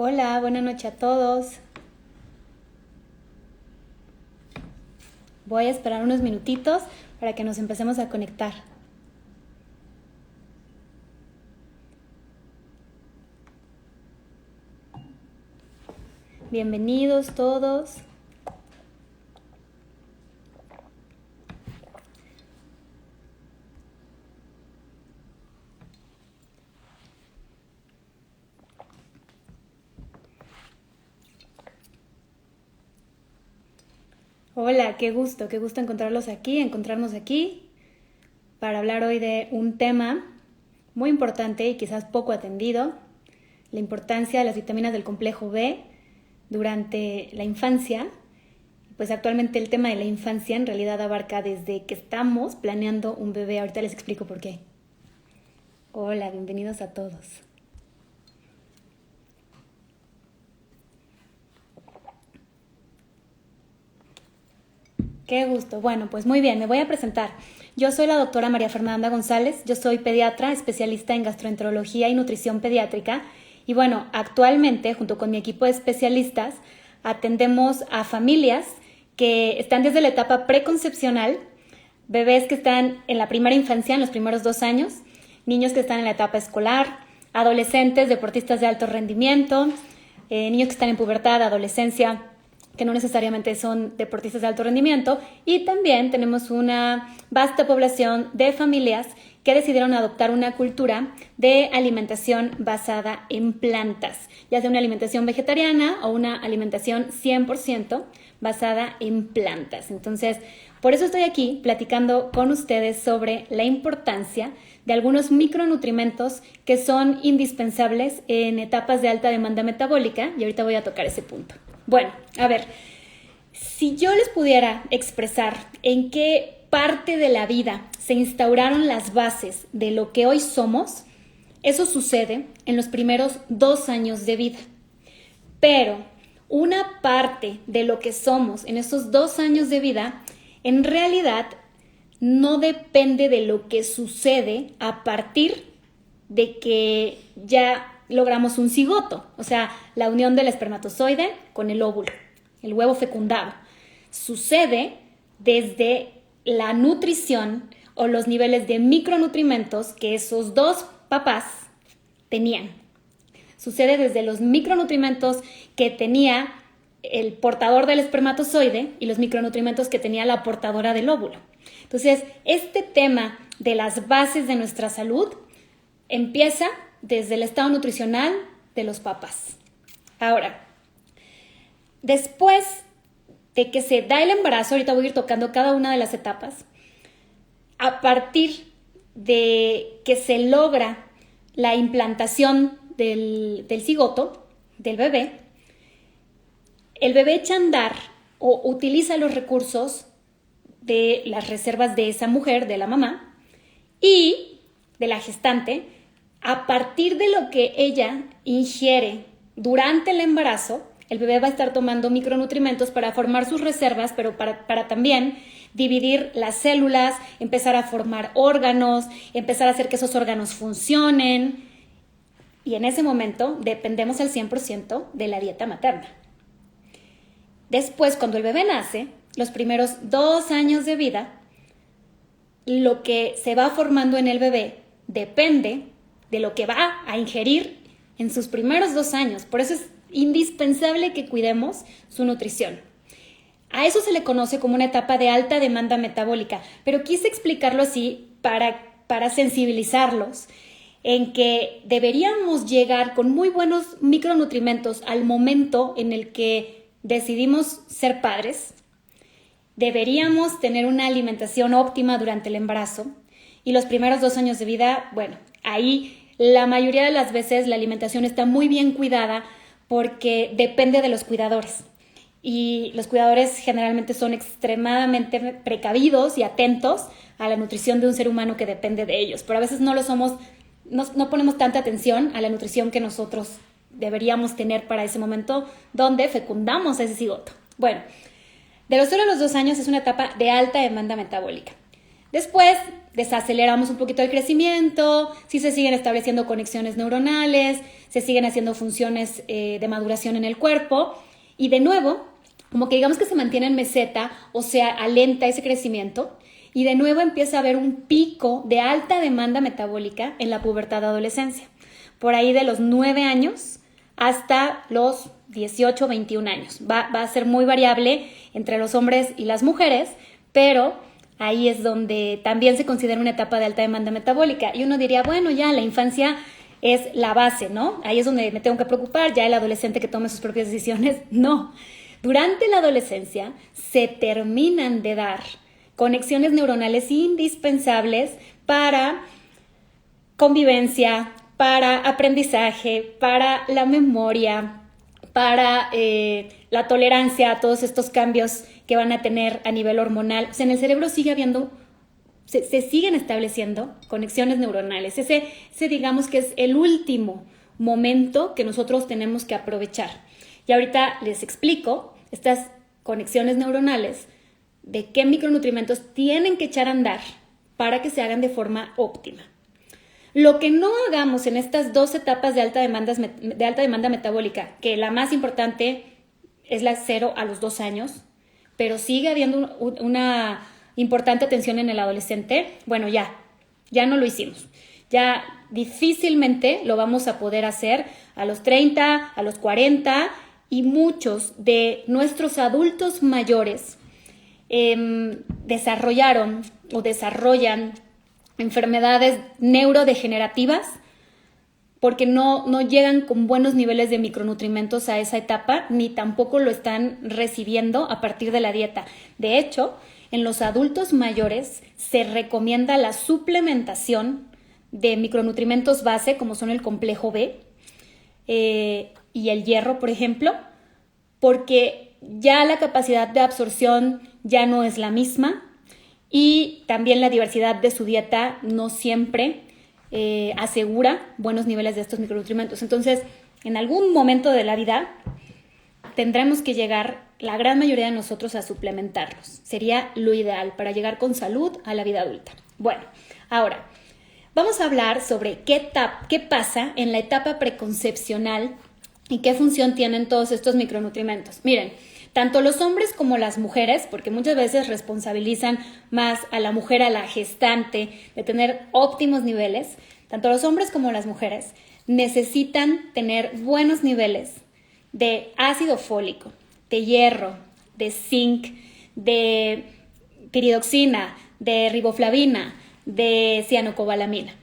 Hola, buenas noches a todos. Voy a esperar unos minutitos para que nos empecemos a conectar. Bienvenidos todos. Hola, qué gusto encontrarnos aquí para hablar hoy de un tema muy importante y quizás poco atendido, la importancia de las vitaminas del complejo B durante la infancia. Pues actualmente el tema de la infancia en realidad abarca desde que estamos planeando un bebé. Ahorita les explico por qué. Hola, bienvenidos a todos. Qué gusto. Bueno, pues muy bien, me voy a presentar. Yo soy la doctora María Fernanda González, yo soy pediatra, especialista en gastroenterología y nutrición pediátrica. Y bueno, actualmente, junto con mi equipo de especialistas, atendemos a familias que están desde la etapa preconcepcional, bebés que están en la primera infancia, en los primeros 2 años, niños que están en la etapa escolar, adolescentes, deportistas de alto rendimiento, niños que están en pubertad, adolescencia, que no necesariamente son deportistas de alto rendimiento, y también tenemos una vasta población de familias que decidieron adoptar una cultura de alimentación basada en plantas, ya sea una alimentación vegetariana o una alimentación 100% basada en plantas. Entonces, por eso estoy aquí platicando con ustedes sobre la importancia de algunos micronutrimentos que son indispensables en etapas de alta demanda metabólica, y ahorita voy a tocar ese punto. Bueno, a ver, si yo les pudiera expresar en qué parte de la vida se instauraron las bases de lo que hoy somos, eso sucede en los primeros 2 años de vida. Pero una parte de lo que somos en esos 2 años de vida, en realidad no depende de lo que sucede a partir de que ya logramos un cigoto, o sea, la unión del espermatozoide con el óvulo, el huevo fecundado. Sucede desde la nutrición o los niveles de micronutrimentos que esos 2 papás tenían. Sucede desde los micronutrimentos que tenía el portador del espermatozoide y los micronutrimentos que tenía la portadora del óvulo. Entonces, este tema de las bases de nuestra salud empieza desde el estado nutricional de los papás. Ahora, después de que se da el embarazo, ahorita voy a ir tocando cada una de las etapas, a partir de que se logra la implantación del cigoto, del bebé, el bebé echa a andar o utiliza los recursos de las reservas de esa mujer, de la mamá, y de la gestante. A partir de lo que ella ingiere durante el embarazo, el bebé va a estar tomando micronutrimentos para formar sus reservas, pero para también dividir las células, empezar a formar órganos, empezar a hacer que esos órganos funcionen. Y en ese momento dependemos al 100% de la dieta materna. Después, cuando el bebé nace, los primeros 2 años de vida, lo que se va formando en el bebé depende de lo que va a ingerir en sus primeros 2 años. Por eso es indispensable que cuidemos su nutrición. A eso se le conoce como una etapa de alta demanda metabólica, pero quise explicarlo así para sensibilizarlos en que deberíamos llegar con muy buenos micronutrimentos al momento en el que decidimos ser padres. Deberíamos tener una alimentación óptima durante el embarazo y los primeros 2 años de vida, bueno, ahí la mayoría de las veces la alimentación está muy bien cuidada porque depende de los cuidadores. Y los cuidadores generalmente son extremadamente precavidos y atentos a la nutrición de un ser humano que depende de ellos. Pero a veces no lo somos, no ponemos tanta atención a la nutrición que nosotros deberíamos tener para ese momento donde fecundamos ese cigoto. Bueno, de los 0 a los 2 años es una etapa de alta demanda metabólica. Después desaceleramos un poquito el crecimiento, sí se siguen estableciendo conexiones neuronales, se siguen haciendo funciones de maduración en el cuerpo y de nuevo, como que digamos que se mantiene en meseta o se alenta ese crecimiento y de nuevo empieza a haber un pico de alta demanda metabólica en la pubertad de adolescencia, por ahí de los 9 años hasta los 18 o 21 años. Va a ser muy variable entre los hombres y las mujeres, pero ahí es donde también se considera una etapa de alta demanda metabólica. Y uno diría, bueno, ya la infancia es la base, ¿no? Ahí es donde me tengo que preocupar, ya el adolescente que tome sus propias decisiones. No. Durante la adolescencia se terminan de dar conexiones neuronales indispensables para convivencia, para aprendizaje, para la memoria, para la tolerancia a todos estos cambios que van a tener a nivel hormonal. O sea, en el cerebro sigue habiendo, se siguen estableciendo conexiones neuronales. Ese digamos que es el último momento que nosotros tenemos que aprovechar. Y ahorita les explico estas conexiones neuronales de qué micronutrientes tienen que echar a andar para que se hagan de forma óptima. Lo que no hagamos en estas 2 etapas de alta demanda metabólica, que la más importante es la 0 a los 2 años, pero sigue habiendo una importante atención en el adolescente, bueno, ya no lo hicimos. Ya difícilmente lo vamos a poder hacer a los 30, a los 40, y muchos de nuestros adultos mayores desarrollan enfermedades neurodegenerativas porque no llegan con buenos niveles de micronutrientes a esa etapa, ni tampoco lo están recibiendo a partir de la dieta. De hecho, en los adultos mayores se recomienda la suplementación de micronutrientes base, como son el complejo B y el hierro, por ejemplo, porque ya la capacidad de absorción ya no es la misma y también la diversidad de su dieta no siempre asegura buenos niveles de estos micronutrientes. Entonces, en algún momento de la vida tendremos que llegar, la gran mayoría de nosotros, a suplementarlos. Sería lo ideal para llegar con salud a la vida adulta. Bueno, ahora vamos a hablar sobre qué pasa en la etapa preconcepcional y qué función tienen todos estos micronutrientes. Miren, tanto los hombres como las mujeres, porque muchas veces responsabilizan más a la mujer, a la gestante, de tener óptimos niveles, tanto los hombres como las mujeres necesitan tener buenos niveles de ácido fólico, de hierro, de zinc, de piridoxina, de riboflavina, de cianocobalamina,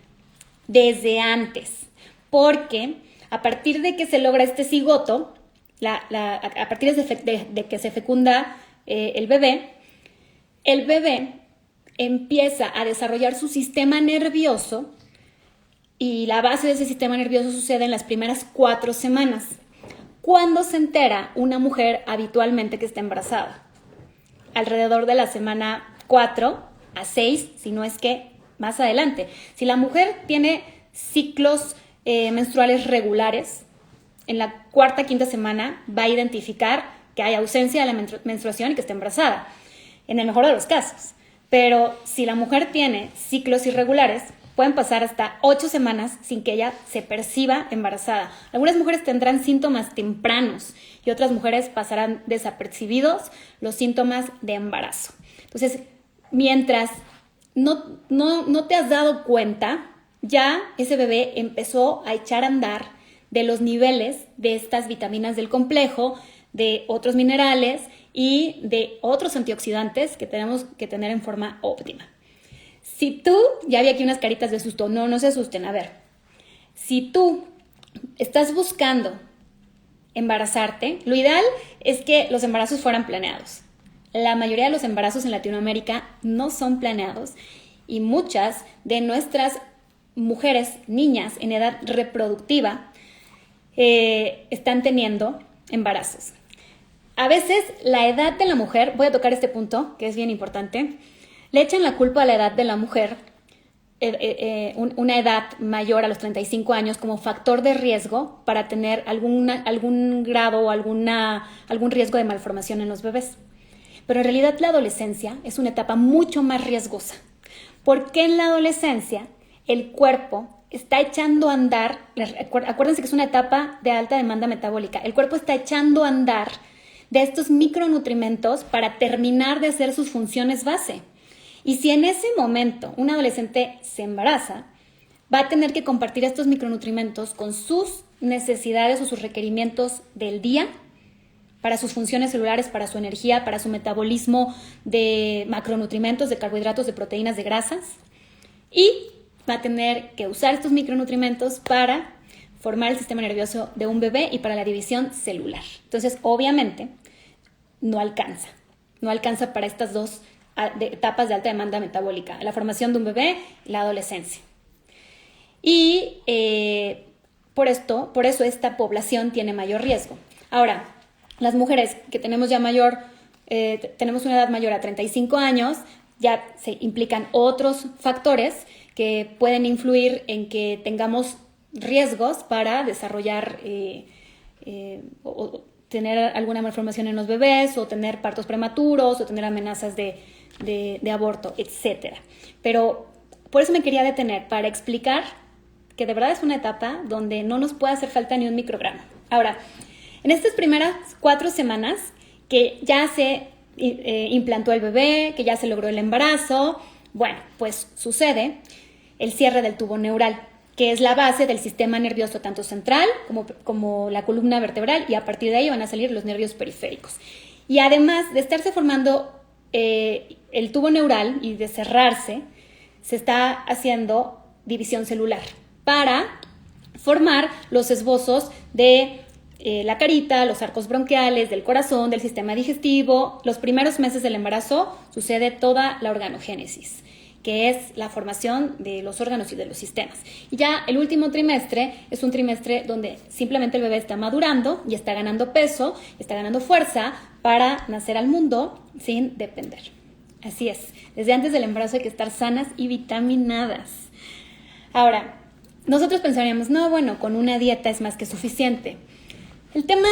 desde antes, porque a partir de que se logra este cigoto, a partir de que se fecunda el bebé empieza a desarrollar su sistema nervioso y la base de ese sistema nervioso sucede en las primeras 4 semanas, cuando se entera una mujer habitualmente que está embarazada, alrededor de la semana 4 a 6, si no es que más adelante. Si la mujer tiene ciclos menstruales regulares, en la 4ª, 5ª semana va a identificar que hay ausencia de la menstruación y que está embarazada, en el mejor de los casos. Pero si la mujer tiene ciclos irregulares, pueden pasar hasta 8 semanas sin que ella se perciba embarazada. Algunas mujeres tendrán síntomas tempranos y otras mujeres pasarán desapercibidos los síntomas de embarazo. Entonces, mientras no te has dado cuenta, ya ese bebé empezó a echar a andar de los niveles de estas vitaminas del complejo, de otros minerales y de otros antioxidantes que tenemos que tener en forma óptima. Si tú, ya vi aquí unas caritas de susto, no se asusten, a ver, si tú estás buscando embarazarte, lo ideal es que los embarazos fueran planeados. La mayoría de los embarazos en Latinoamérica no son planeados y muchas de nuestras mujeres, niñas en edad reproductiva, están teniendo embarazos. A veces la edad de la mujer, voy a tocar este punto que es bien importante, le echan la culpa a la edad de la mujer, una edad mayor a los 35 años como factor de riesgo para tener algún grado o algún riesgo de malformación en los bebés. Pero en realidad la adolescencia es una etapa mucho más riesgosa, ¿Por qué en la adolescencia el cuerpo está echando a andar? Acuérdense que es una etapa de alta demanda metabólica. El cuerpo está echando a andar de estos micronutrimentos para terminar de hacer sus funciones base. Y si en ese momento un adolescente se embaraza, va a tener que compartir estos micronutrimentos con sus necesidades o sus requerimientos del día, para sus funciones celulares, para su energía, para su metabolismo de macronutrimentos, de carbohidratos, de proteínas, de grasas. Y va a tener que usar estos micronutrimentos para formar el sistema nervioso de un bebé y para la división celular. Entonces, obviamente, no alcanza para estas dos etapas de alta demanda metabólica, la formación de un bebé, la adolescencia. Y por eso esta población tiene mayor riesgo. Ahora, las mujeres que tenemos ya tenemos una edad mayor a 35 años, ya se implican otros factores que pueden influir en que tengamos riesgos para desarrollar o tener alguna malformación en los bebés, o tener partos prematuros, o tener amenazas de aborto, etc. Pero por eso me quería detener, para explicar que de verdad es una etapa donde no nos puede hacer falta ni un microgramo. Ahora, en estas primeras 4 semanas que ya se implantó el bebé, que ya se logró el embarazo, bueno, pues sucede el cierre del tubo neural, que es la base del sistema nervioso tanto central como la columna vertebral, y a partir de ahí van a salir los nervios periféricos. Y además de estarse formando el tubo neural y de cerrarse, se está haciendo división celular para formar los esbozos de la carita, los arcos bronquiales, del corazón, del sistema digestivo. Los primeros meses del embarazo sucede toda la organogénesis, que es la formación de los órganos y de los sistemas. Y ya el último trimestre es un trimestre donde simplemente el bebé está madurando y está ganando peso, está ganando fuerza para nacer al mundo sin depender. Así es, desde antes del embarazo hay que estar sanas y vitaminadas. Ahora, nosotros pensaríamos, no, bueno, con una dieta es más que suficiente. El tema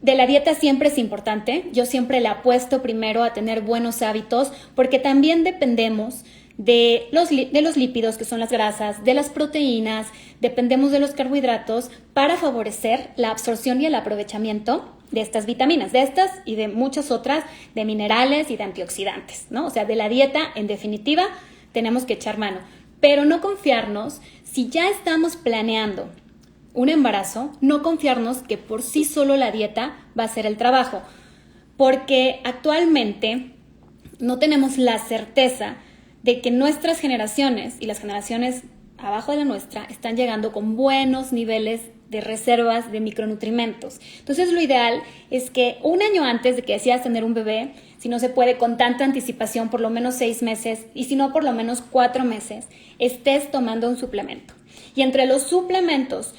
de la dieta siempre es importante. Yo siempre le apuesto primero a tener buenos hábitos, porque también dependemos de los lípidos, que son las grasas, de las proteínas, dependemos de los carbohidratos para favorecer la absorción y el aprovechamiento de estas vitaminas, de estas y de muchas otras, de minerales y de antioxidantes, ¿no? O sea, de la dieta, en definitiva, tenemos que echar mano, pero no confiarnos. Si ya estamos planeando un embarazo, no confiarnos que por sí solo la dieta va a hacer el trabajo, porque actualmente no tenemos la certeza de que nuestras generaciones y las generaciones abajo de la nuestra están llegando con buenos niveles de reservas de micronutrimentos. Entonces, lo ideal es que un año antes de que decidas tener un bebé, si no se puede con tanta anticipación, por lo menos 6 meses, y si no, por lo menos 4 meses, estés tomando un suplemento. Y entre los suplementos,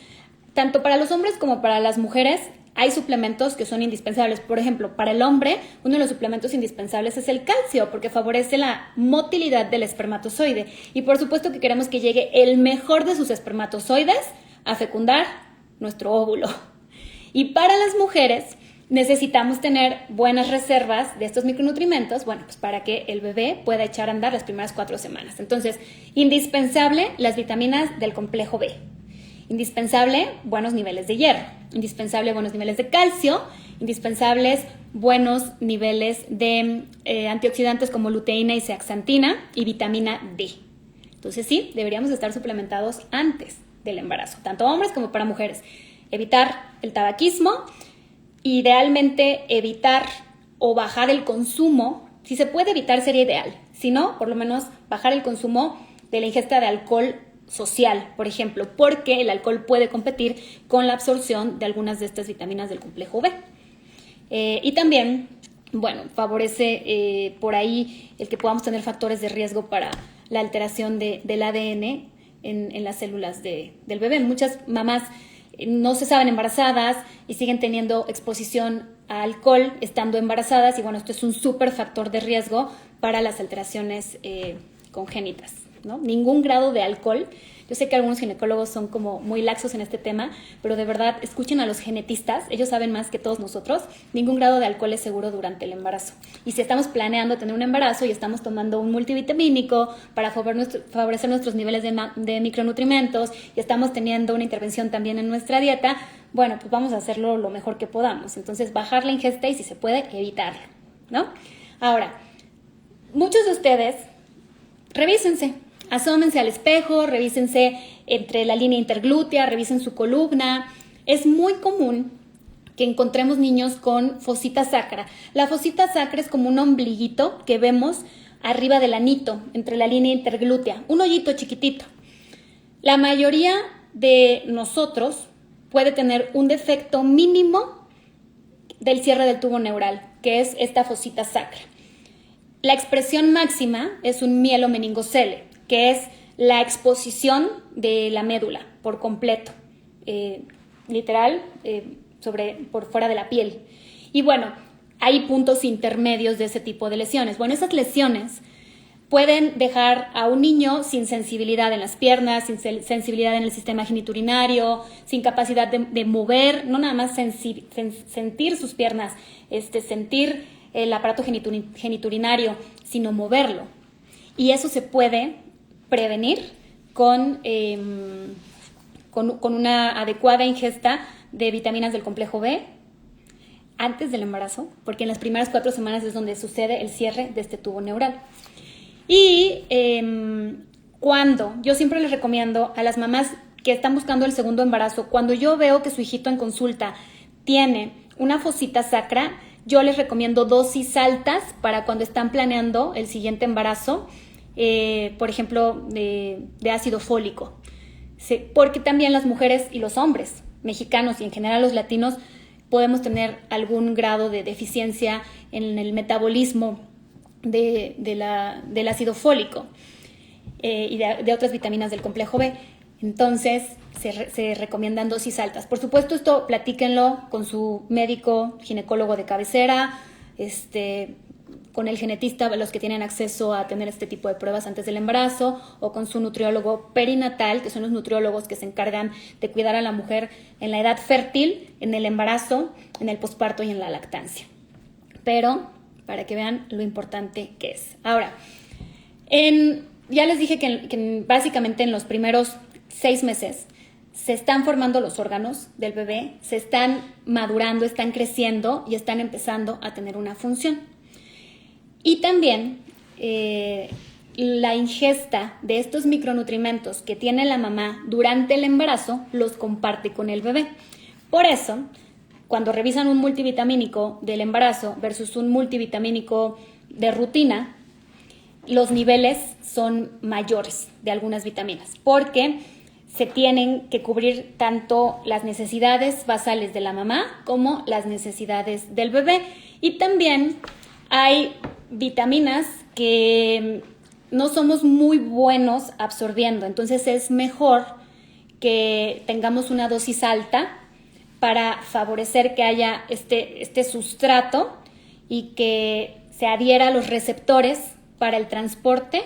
tanto para los hombres como para las mujeres, hay suplementos que son indispensables. Por ejemplo, para el hombre, uno de los suplementos indispensables es el calcio, porque favorece la motilidad del espermatozoide. Y por supuesto que queremos que llegue el mejor de sus espermatozoides a fecundar nuestro óvulo. Y para las mujeres necesitamos tener buenas reservas de estos micronutrimentos, bueno, pues para que el bebé pueda echar a andar las primeras 4 semanas. Entonces, indispensable las vitaminas del complejo B. Indispensable buenos niveles de hierro, indispensable buenos niveles de calcio, indispensables buenos niveles de antioxidantes como luteína y zeaxantina y vitamina D. Entonces sí, deberíamos estar suplementados antes del embarazo, tanto hombres como para mujeres. Evitar el tabaquismo, idealmente evitar o bajar el consumo. Si se puede evitar sería ideal, si no, por lo menos bajar el consumo de la ingesta de alcohol social, por ejemplo, porque el alcohol puede competir con la absorción de algunas de estas vitaminas del complejo B. Y también, bueno, favorece por ahí el que podamos tener factores de riesgo para la alteración del ADN en las células del bebé. Muchas mamás no se saben embarazadas y siguen teniendo exposición a alcohol estando embarazadas, y bueno, esto es un súper factor de riesgo para las alteraciones congénitas. ¿no? Ningún grado de alcohol. Yo sé que algunos ginecólogos son como muy laxos en este tema, pero de verdad escuchen a los genetistas, ellos saben más que todos nosotros. Ningún grado de alcohol es seguro durante el embarazo. Y si estamos planeando tener un embarazo y estamos tomando un multivitamínico para favorecer nuestros niveles de micronutrientes y estamos teniendo una intervención también en nuestra dieta, bueno, pues vamos a hacerlo lo mejor que podamos. Entonces, bajar la ingesta y si se puede, evitarlo, ¿no? Ahora, muchos de ustedes, revísense. Asómense al espejo, revísense entre la línea interglútea, revisen su columna. Es muy común que encontremos niños con fosita sacra. La fosita sacra es como un ombliguito que vemos arriba del anito, entre la línea interglútea, un hoyito chiquitito. La mayoría de nosotros puede tener un defecto mínimo del cierre del tubo neural, que es esta fosita sacra. La expresión máxima es un mielomeningocele, que es la exposición de la médula por completo, literal, por fuera de la piel. Y bueno, hay puntos intermedios de ese tipo de lesiones. Bueno, esas lesiones pueden dejar a un niño sin sensibilidad en las piernas, sin sensibilidad en el sistema geniturinario, sin capacidad de mover, no nada más sentir sus piernas, sentir el aparato geniturinario, sino moverlo. Y eso se puede prevenir con una adecuada ingesta de vitaminas del complejo B antes del embarazo, porque en las primeras 4 semanas es donde sucede el cierre de este tubo neural. Y cuando yo siempre les recomiendo a las mamás que están buscando el segundo embarazo, cuando yo veo que su hijito en consulta tiene una fosita sacra, yo les recomiendo dosis altas para cuando están planeando el siguiente embarazo. Por ejemplo, de ácido fólico, porque también las mujeres y los hombres mexicanos y en general los latinos podemos tener algún grado de deficiencia en el metabolismo del ácido fólico y de otras vitaminas del complejo B. Entonces se recomiendan dosis altas. Por supuesto, esto platíquenlo con su médico ginecólogo de cabecera, con el genetista, los que tienen acceso a tener este tipo de pruebas antes del embarazo, o con su nutriólogo perinatal, que son los nutriólogos que se encargan de cuidar a la mujer en la edad fértil, en el embarazo, en el posparto y en la lactancia. Pero para que vean lo importante que es. Ahora, ya les dije que básicamente en los primeros 6 meses se están formando los órganos del bebé, se están madurando, están creciendo y están empezando a tener una función. Y también la ingesta de estos micronutrientes que tiene la mamá durante el embarazo los comparte con el bebé. Por eso, cuando revisan un multivitamínico del embarazo versus un multivitamínico de rutina, los niveles son mayores de algunas vitaminas, porque se tienen que cubrir tanto las necesidades basales de la mamá como las necesidades del bebé. Y también hay vitaminas que no somos muy buenos absorbiendo, entonces es mejor que tengamos una dosis alta para favorecer que haya este sustrato y que se adhiera a los receptores para el transporte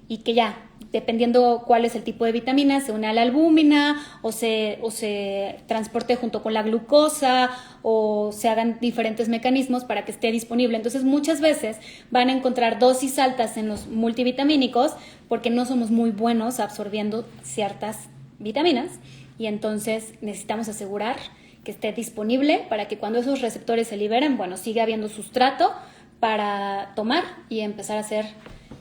y que ya, dependiendo cuál es el tipo de vitamina, se une a la albúmina o se transporte junto con la glucosa o se hagan diferentes mecanismos para que esté disponible. Entonces, muchas veces van a encontrar dosis altas en los multivitamínicos porque no somos muy buenos absorbiendo ciertas vitaminas y entonces necesitamos asegurar que esté disponible para que cuando esos receptores se liberen, bueno, siga habiendo sustrato para tomar y empezar a hacer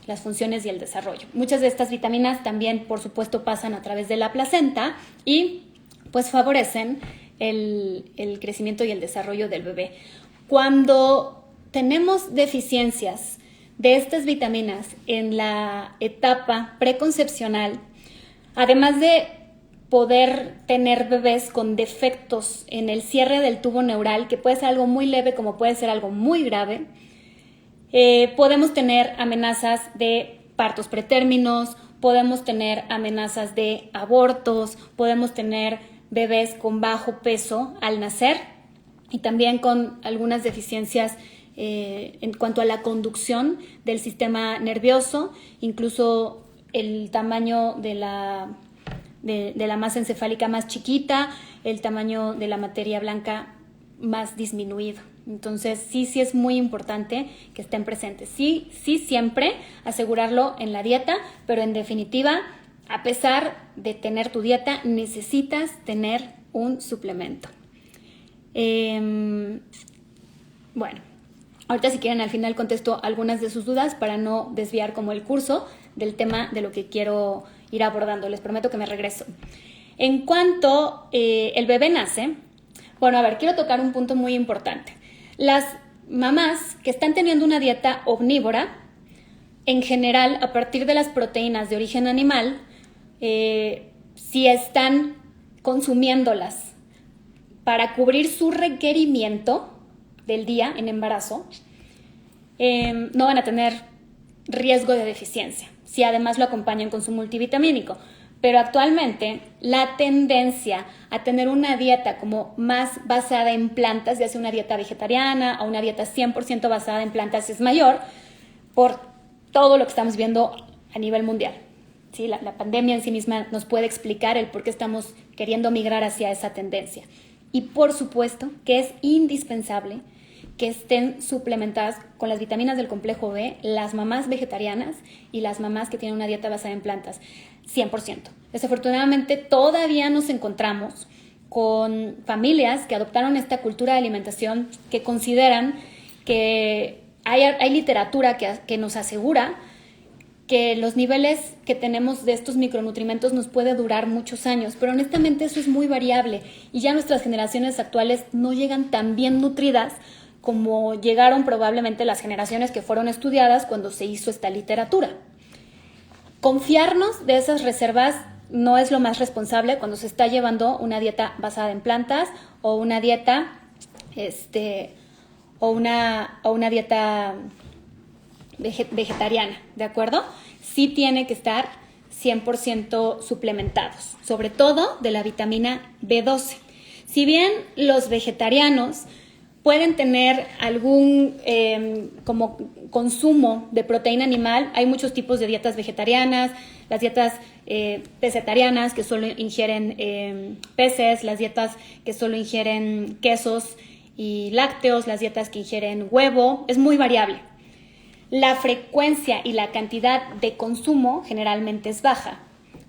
las funciones y el desarrollo. Muchas de estas vitaminas también, por supuesto, pasan a través de la placenta y pues favorecen el crecimiento y el desarrollo del bebé. Cuando tenemos deficiencias de estas vitaminas en la etapa preconcepcional, además de poder tener bebés con defectos en el cierre del tubo neural, que puede ser algo muy leve como puede ser algo muy grave, podemos tener amenazas de partos pretérminos, podemos tener amenazas de abortos, podemos tener bebés con bajo peso al nacer y también con algunas deficiencias en cuanto a la conducción del sistema nervioso, incluso el tamaño de la masa encefálica más chiquita, el tamaño de la materia blanca más disminuido. Entonces, sí es muy importante que estén presentes. Sí, siempre asegurarlo en la dieta, pero en definitiva, a pesar de tener tu dieta, necesitas tener un suplemento. Bueno, ahorita si quieren al final contesto algunas de sus dudas para no desviar como el curso del tema de lo que quiero ir abordando. Les prometo que me regreso. En cuanto el bebé nace, bueno, a ver, quiero tocar un punto muy importante. Las mamás que están teniendo una dieta omnívora, en general, a partir de las proteínas de origen animal, si están consumiéndolas para cubrir su requerimiento del día en embarazo, no van a tener riesgo de deficiencia, si además lo acompañan con su multivitamínico. Pero actualmente la tendencia a tener una dieta como más basada en plantas, ya sea una dieta vegetariana o una dieta 100% basada en plantas, es mayor por todo lo que estamos viendo a nivel mundial. ¿Sí? La pandemia en sí misma nos puede explicar el por qué estamos queriendo migrar hacia esa tendencia. Y por supuesto que es indispensable que estén suplementadas con las vitaminas del complejo B las mamás vegetarianas y las mamás que tienen una dieta basada en plantas, 100%. Desafortunadamente todavía nos encontramos con familias que adoptaron esta cultura de alimentación, que consideran que hay literatura que nos asegura que los niveles que tenemos de estos micronutrientes nos puede durar muchos años, pero honestamente eso es muy variable y ya nuestras generaciones actuales no llegan tan bien nutridas como llegaron probablemente las generaciones que fueron estudiadas cuando se hizo esta literatura. Confiarnos de esas reservas no es lo más responsable cuando se está llevando una dieta basada en plantas o una dieta o una dieta vegetariana, ¿de acuerdo? Sí tiene que estar 100% suplementados, sobre todo de la vitamina B12. Si bien los vegetarianos pueden tener algún como consumo de proteína animal, hay muchos tipos de dietas vegetarianas, las dietas pescetarianas que solo ingieren peces, las dietas que solo ingieren quesos y lácteos, las dietas que ingieren huevo, es muy variable. La frecuencia y la cantidad de consumo generalmente es baja,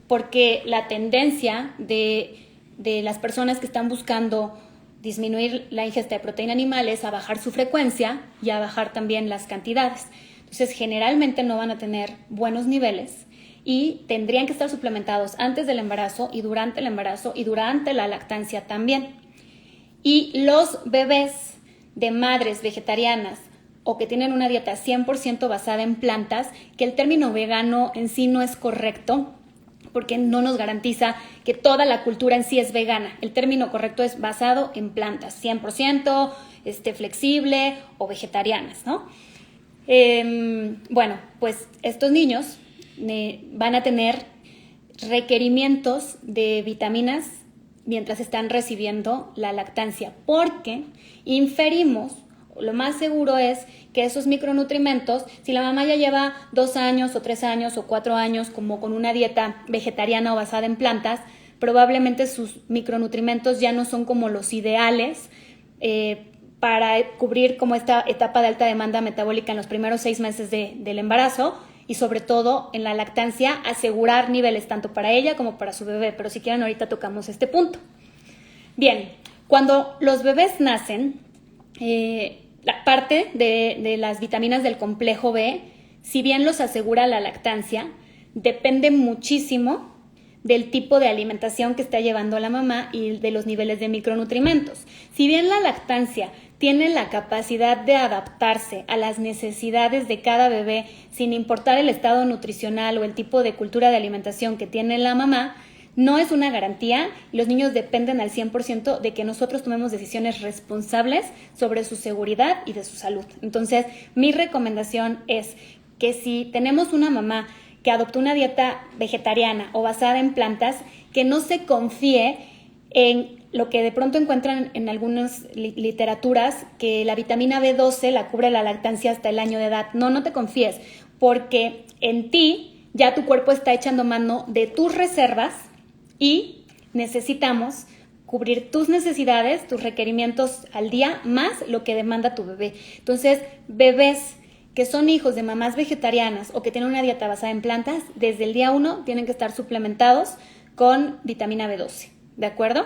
porque la tendencia de las personas que están buscando disminuir la ingesta de proteína animal es a bajar su frecuencia y a bajar también las cantidades. Entonces, generalmente no van a tener buenos niveles y tendrían que estar suplementados antes del embarazo y durante la lactancia también. Y los bebés de madres vegetarianas o que tienen una dieta 100% basada en plantas, que el término vegano en sí no es correcto, porque no nos garantiza que toda la cultura en sí es vegana. El término correcto es basado en plantas, 100% flexible o vegetarianas, ¿no? Bueno, pues estos niños van a tener requerimientos de vitaminas mientras están recibiendo la lactancia, porque inferimos, lo más seguro es que esos micronutrientes, si la mamá ya lleva 2 años o 3 años o 4 años como con una dieta vegetariana o basada en plantas, probablemente sus micronutrientes ya no son como los ideales para cubrir como esta etapa de alta demanda metabólica en los primeros 6 meses del embarazo y sobre todo en la lactancia asegurar niveles tanto para ella como para su bebé, pero si quieren ahorita tocamos este punto. Bien, cuando los bebés nacen, la parte de las vitaminas del complejo B, si bien los asegura la lactancia, depende muchísimo del tipo de alimentación que está llevando la mamá y de los niveles de micronutrientes. Si bien la lactancia tiene la capacidad de adaptarse a las necesidades de cada bebé sin importar el estado nutricional o el tipo de cultura de alimentación que tiene la mamá, no es una garantía y los niños dependen al 100% de que nosotros tomemos decisiones responsables sobre su seguridad y de su salud. Entonces, mi recomendación es que si tenemos una mamá que adoptó una dieta vegetariana o basada en plantas, que no se confíe en lo que de pronto encuentran en algunas literaturas, que la vitamina B12 la cubre la lactancia hasta el año de edad. No te confíes, porque en ti ya tu cuerpo está echando mano de tus reservas y necesitamos cubrir tus necesidades, tus requerimientos al día, más lo que demanda tu bebé. Entonces, bebés que son hijos de mamás vegetarianas o que tienen una dieta basada en plantas, desde el día 1 tienen que estar suplementados con vitamina B12, ¿de acuerdo?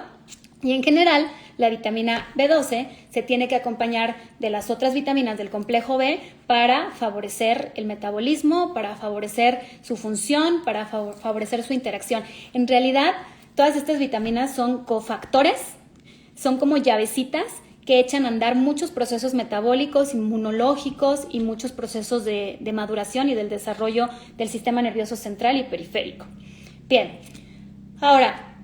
Y en general, la vitamina B12 se tiene que acompañar de las otras vitaminas del complejo B para favorecer el metabolismo, para favorecer su función, para favorecer su interacción. En realidad, todas estas vitaminas son cofactores, son como llavecitas que echan a andar muchos procesos metabólicos, inmunológicos y muchos procesos de maduración y del desarrollo del sistema nervioso central y periférico. Bien, ahora,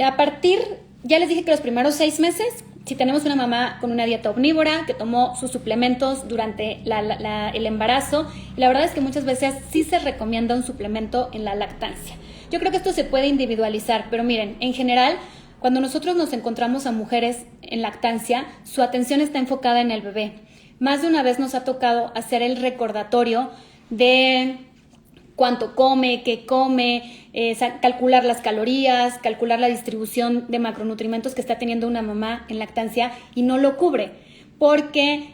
a partir, ya les dije que los primeros 6 meses, si tenemos una mamá con una dieta omnívora que tomó sus suplementos durante el embarazo, la verdad es que muchas veces sí se recomienda un suplemento en la lactancia. Yo creo que esto se puede individualizar, pero miren, en general, cuando nosotros nos encontramos a mujeres en lactancia, su atención está enfocada en el bebé. Más de una vez nos ha tocado hacer el recordatorio de cuánto come, qué come, calcular las calorías, calcular la distribución de macronutrientes que está teniendo una mamá en lactancia y no lo cubre, porque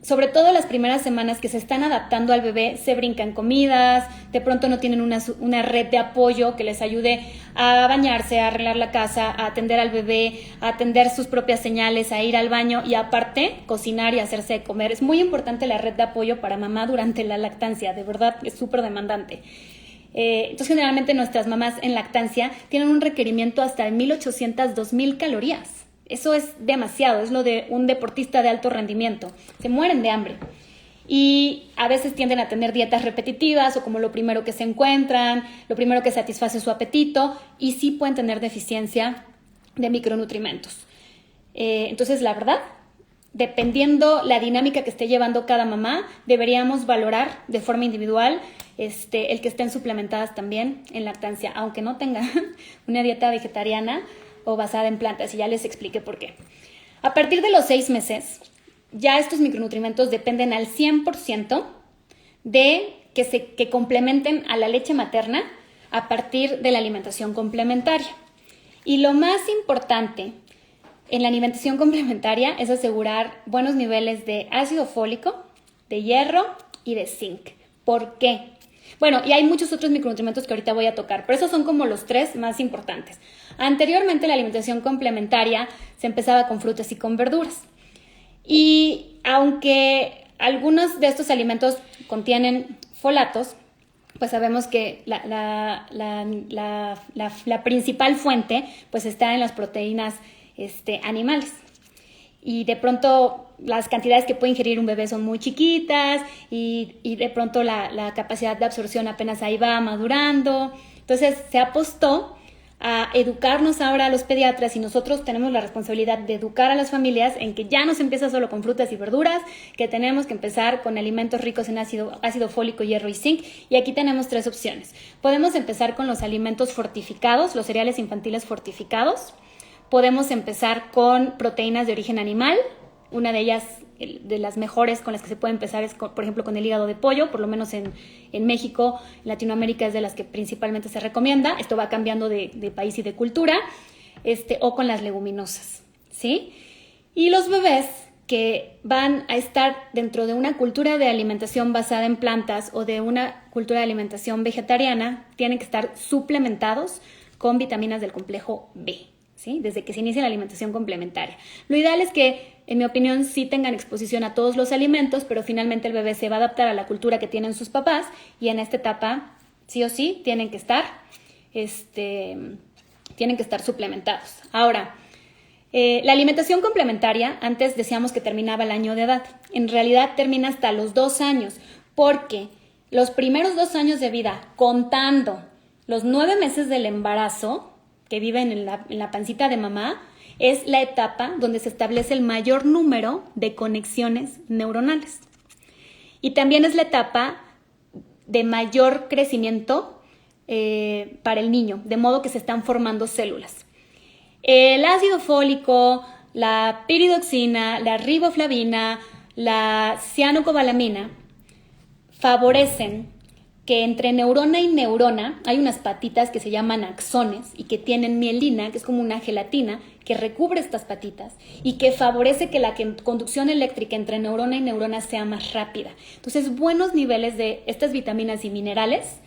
sobre todo las primeras semanas que se están adaptando al bebé, se brincan comidas, de pronto no tienen una red de apoyo que les ayude a bañarse, a arreglar la casa, a atender al bebé, a atender sus propias señales, a ir al baño y aparte cocinar y hacerse de comer. Es muy importante la red de apoyo para mamá durante la lactancia, de verdad es súper demandante. Entonces generalmente nuestras mamás en lactancia tienen un requerimiento hasta de 1,800, 2,000 calorías. Eso es demasiado, es lo de un deportista de alto rendimiento. Se mueren de hambre. Y a veces tienden a tener dietas repetitivas o como lo primero que se encuentran, lo primero que satisface su apetito y sí pueden tener deficiencia de micronutrientes. Entonces, la verdad, dependiendo la dinámica que esté llevando cada mamá, deberíamos valorar de forma individual el que estén suplementadas también en lactancia, aunque no tengan una dieta vegetariana o basada en plantas, y ya les expliqué por qué. A partir de los 6 meses, ya estos micronutrientes dependen al 100% de que complementen a la leche materna a partir de la alimentación complementaria. Y lo más importante en la alimentación complementaria es asegurar buenos niveles de ácido fólico, de hierro y de zinc. ¿Por qué? Bueno, y hay muchos otros micronutrientes que ahorita voy a tocar, pero esos son como los 3 más importantes. Anteriormente la alimentación complementaria se empezaba con frutas y con verduras. Y aunque algunos de estos alimentos contienen folatos, pues sabemos que la principal fuente pues está en las proteínas animales. Y de pronto las cantidades que puede ingerir un bebé son muy chiquitas y de pronto la capacidad de absorción apenas ahí va madurando. Entonces se apostó a educarnos ahora a los pediatras y nosotros tenemos la responsabilidad de educar a las familias en que ya no se empieza solo con frutas y verduras, que tenemos que empezar con alimentos ricos en ácido fólico, hierro y zinc. Y aquí tenemos 3 opciones. Podemos empezar con los alimentos fortificados, los cereales infantiles fortificados. Podemos empezar con proteínas de origen animal. Una de ellas, de las mejores con las que se puede empezar es, por ejemplo, con el hígado de pollo. Por lo menos en México, en Latinoamérica es de las que principalmente se recomienda. Esto va cambiando de país y de cultura. O con las leguminosas, ¿sí? Y los bebés que van a estar dentro de una cultura de alimentación basada en plantas o de una cultura de alimentación vegetariana tienen que estar suplementados con vitaminas del complejo B, ¿sí? Desde que se inicia la alimentación complementaria. Lo ideal es que, en mi opinión, sí tengan exposición a todos los alimentos, pero finalmente el bebé se va a adaptar a la cultura que tienen sus papás y en esta etapa, sí o sí, tienen que estar suplementados. Ahora, la alimentación complementaria, antes decíamos que terminaba el año de edad. En realidad termina hasta los 2 años, porque los primeros 2 años de vida, contando los 9 meses del embarazo que viven en la pancita de mamá, es la etapa donde se establece el mayor número de conexiones neuronales. Y también es la etapa de mayor crecimiento para el niño, de modo que se están formando células. El ácido fólico, la piridoxina, la riboflavina, la cianocobalamina favorecen que entre neurona y neurona hay unas patitas que se llaman axones y que tienen mielina, que es como una gelatina que recubre estas patitas y que favorece que la conducción eléctrica entre neurona y neurona sea más rápida. Entonces, buenos niveles de estas vitaminas y minerales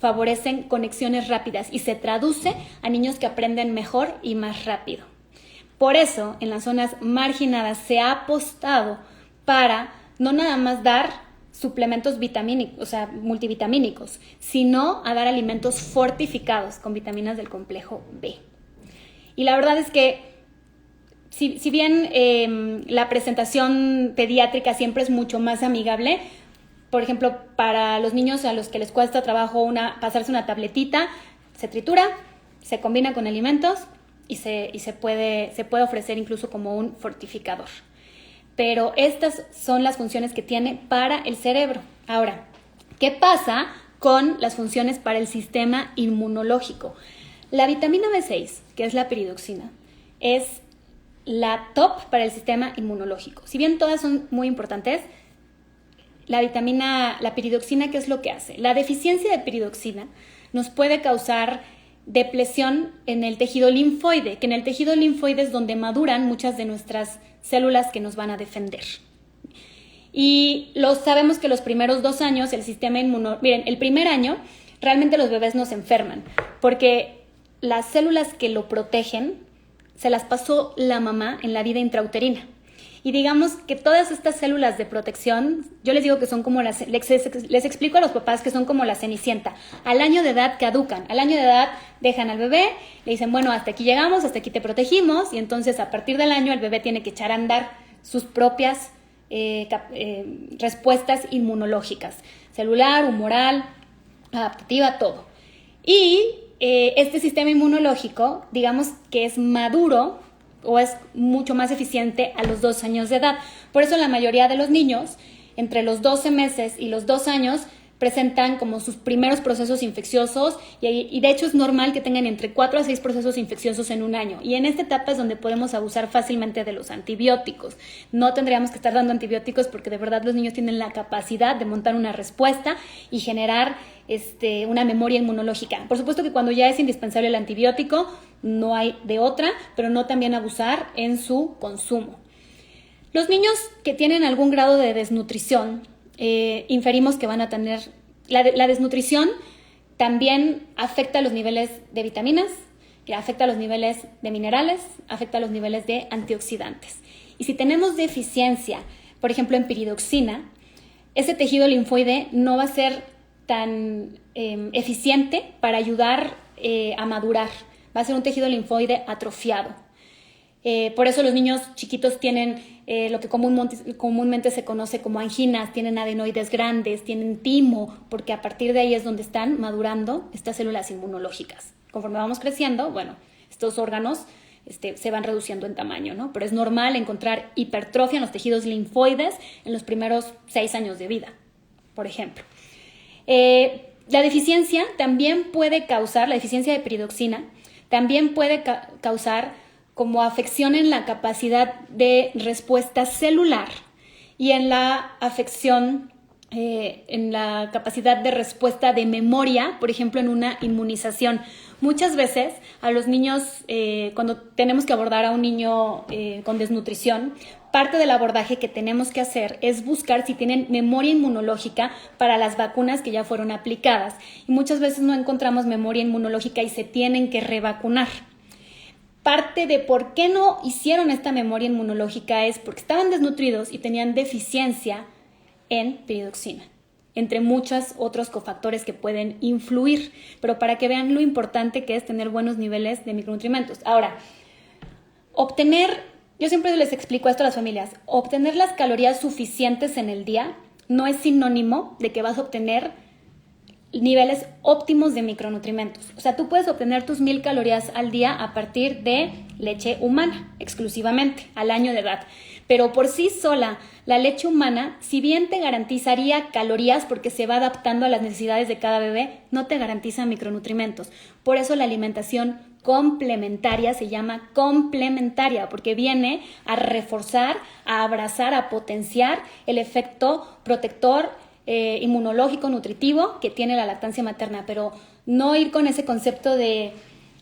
favorecen conexiones rápidas y se traduce a niños que aprenden mejor y más rápido. Por eso, en las zonas marginadas se ha apostado para no nada más dar suplementos vitamínicos, o sea, multivitamínicos, sino a dar alimentos fortificados con vitaminas del complejo B. Y la verdad es que, si bien la presentación pediátrica siempre es mucho más amigable, por ejemplo, para los niños a los que les cuesta trabajo pasarse una tabletita, se tritura, se combina con alimentos y se puede ofrecer incluso como un fortificador. Pero estas son las funciones que tiene para el cerebro. Ahora, ¿qué pasa con las funciones para el sistema inmunológico? La vitamina B6, que es la piridoxina, es la top para el sistema inmunológico. Si bien todas son muy importantes, la piridoxina, ¿qué es lo que hace? La deficiencia de piridoxina nos puede causar depresión en el tejido linfoide, que en el tejido linfoide es donde maduran muchas de nuestras células que nos van a defender. Y sabemos que los primeros 2 años el sistema miren, el primer año realmente los bebés no se enferman, porque las células que lo protegen se las pasó la mamá en la vida intrauterina. Y digamos que todas estas células de protección, yo les digo que son como les explico a los papás que son como la Cenicienta. Al año de edad caducan, al año de edad dejan al bebé, le dicen, bueno, hasta aquí llegamos, hasta aquí te protegimos, y entonces a partir del año el bebé tiene que echar a andar sus propias respuestas inmunológicas, celular, humoral, adaptativa, todo. Y este sistema inmunológico, digamos que es maduro, o es mucho más eficiente a los 2 años de edad. Por eso la mayoría de los niños, entre los 12 meses y los 2 años, presentan como sus primeros procesos infecciosos y de hecho es normal que tengan entre 4 a 6 procesos infecciosos en un año. Y en esta etapa es donde podemos abusar fácilmente de los antibióticos. No tendríamos que estar dando antibióticos porque de verdad los niños tienen la capacidad de montar una respuesta y generar una memoria inmunológica. Por supuesto que cuando ya es indispensable el antibiótico, no hay de otra, pero no también abusar en su consumo. Los niños que tienen algún grado de desnutrición, inferimos que van a tener... La desnutrición también afecta los niveles de vitaminas, afecta los niveles de minerales, afecta los niveles de antioxidantes. Y si tenemos deficiencia, por ejemplo, en piridoxina, ese tejido linfoide no va a ser tan eficiente para ayudar a madurar. Va a ser un tejido linfoide atrofiado. Por eso los niños chiquitos tienen lo que comúnmente se conoce como anginas, tienen adenoides grandes, tienen timo, porque a partir de ahí es donde están madurando estas células inmunológicas. Conforme vamos creciendo, bueno, estos órganos se van reduciendo en tamaño, ¿no? Pero es normal encontrar hipertrofia en los tejidos linfoides en los primeros 6 años de vida, por ejemplo. La deficiencia de piridoxina también puede causar como afección en la capacidad de respuesta celular y en la afección en la capacidad de respuesta de memoria, por ejemplo, en una inmunización. Muchas veces a los niños, cuando tenemos que abordar a un niño con desnutrición, parte del abordaje que tenemos que hacer es buscar si tienen memoria inmunológica para las vacunas que ya fueron aplicadas. Y muchas veces no encontramos memoria inmunológica y se tienen que revacunar. Parte de por qué no hicieron esta memoria inmunológica es porque estaban desnutridos y tenían deficiencia en piridoxina, entre muchos otros cofactores que pueden influir, pero para que vean lo importante que es tener buenos niveles de micronutrientes. Ahora, yo siempre les explico esto a las familias, obtener las calorías suficientes en el día no es sinónimo de que vas a obtener niveles óptimos de micronutrientes. O sea, tú puedes obtener tus 1000 calorías al día a partir de leche humana, exclusivamente, al año de edad. Pero por sí sola, la leche humana, si bien te garantizaría calorías porque se va adaptando a las necesidades de cada bebé, no te garantiza micronutrientes. Por eso la alimentación complementaria se llama complementaria, porque viene a reforzar, a abrazar, a potenciar el efecto protector inmunológico, nutritivo que tiene la lactancia materna, pero no ir con ese concepto de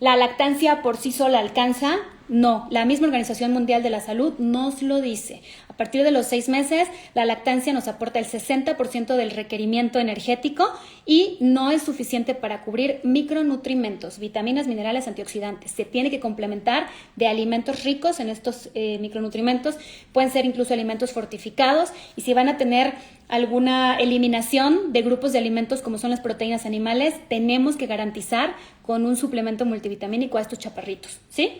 la lactancia por sí sola alcanza. No, la misma Organización Mundial de la Salud nos lo dice. A partir de los 6 meses, la lactancia nos aporta el 60% del requerimiento energético y no es suficiente para cubrir micronutrimentos, vitaminas, minerales, antioxidantes. Se tiene que complementar de alimentos ricos en estos micronutrimentos. Pueden ser incluso alimentos fortificados, y si van a tener alguna eliminación de grupos de alimentos como son las proteínas animales, tenemos que garantizar con un suplemento multivitamínico a estos chaparritos, ¿sí?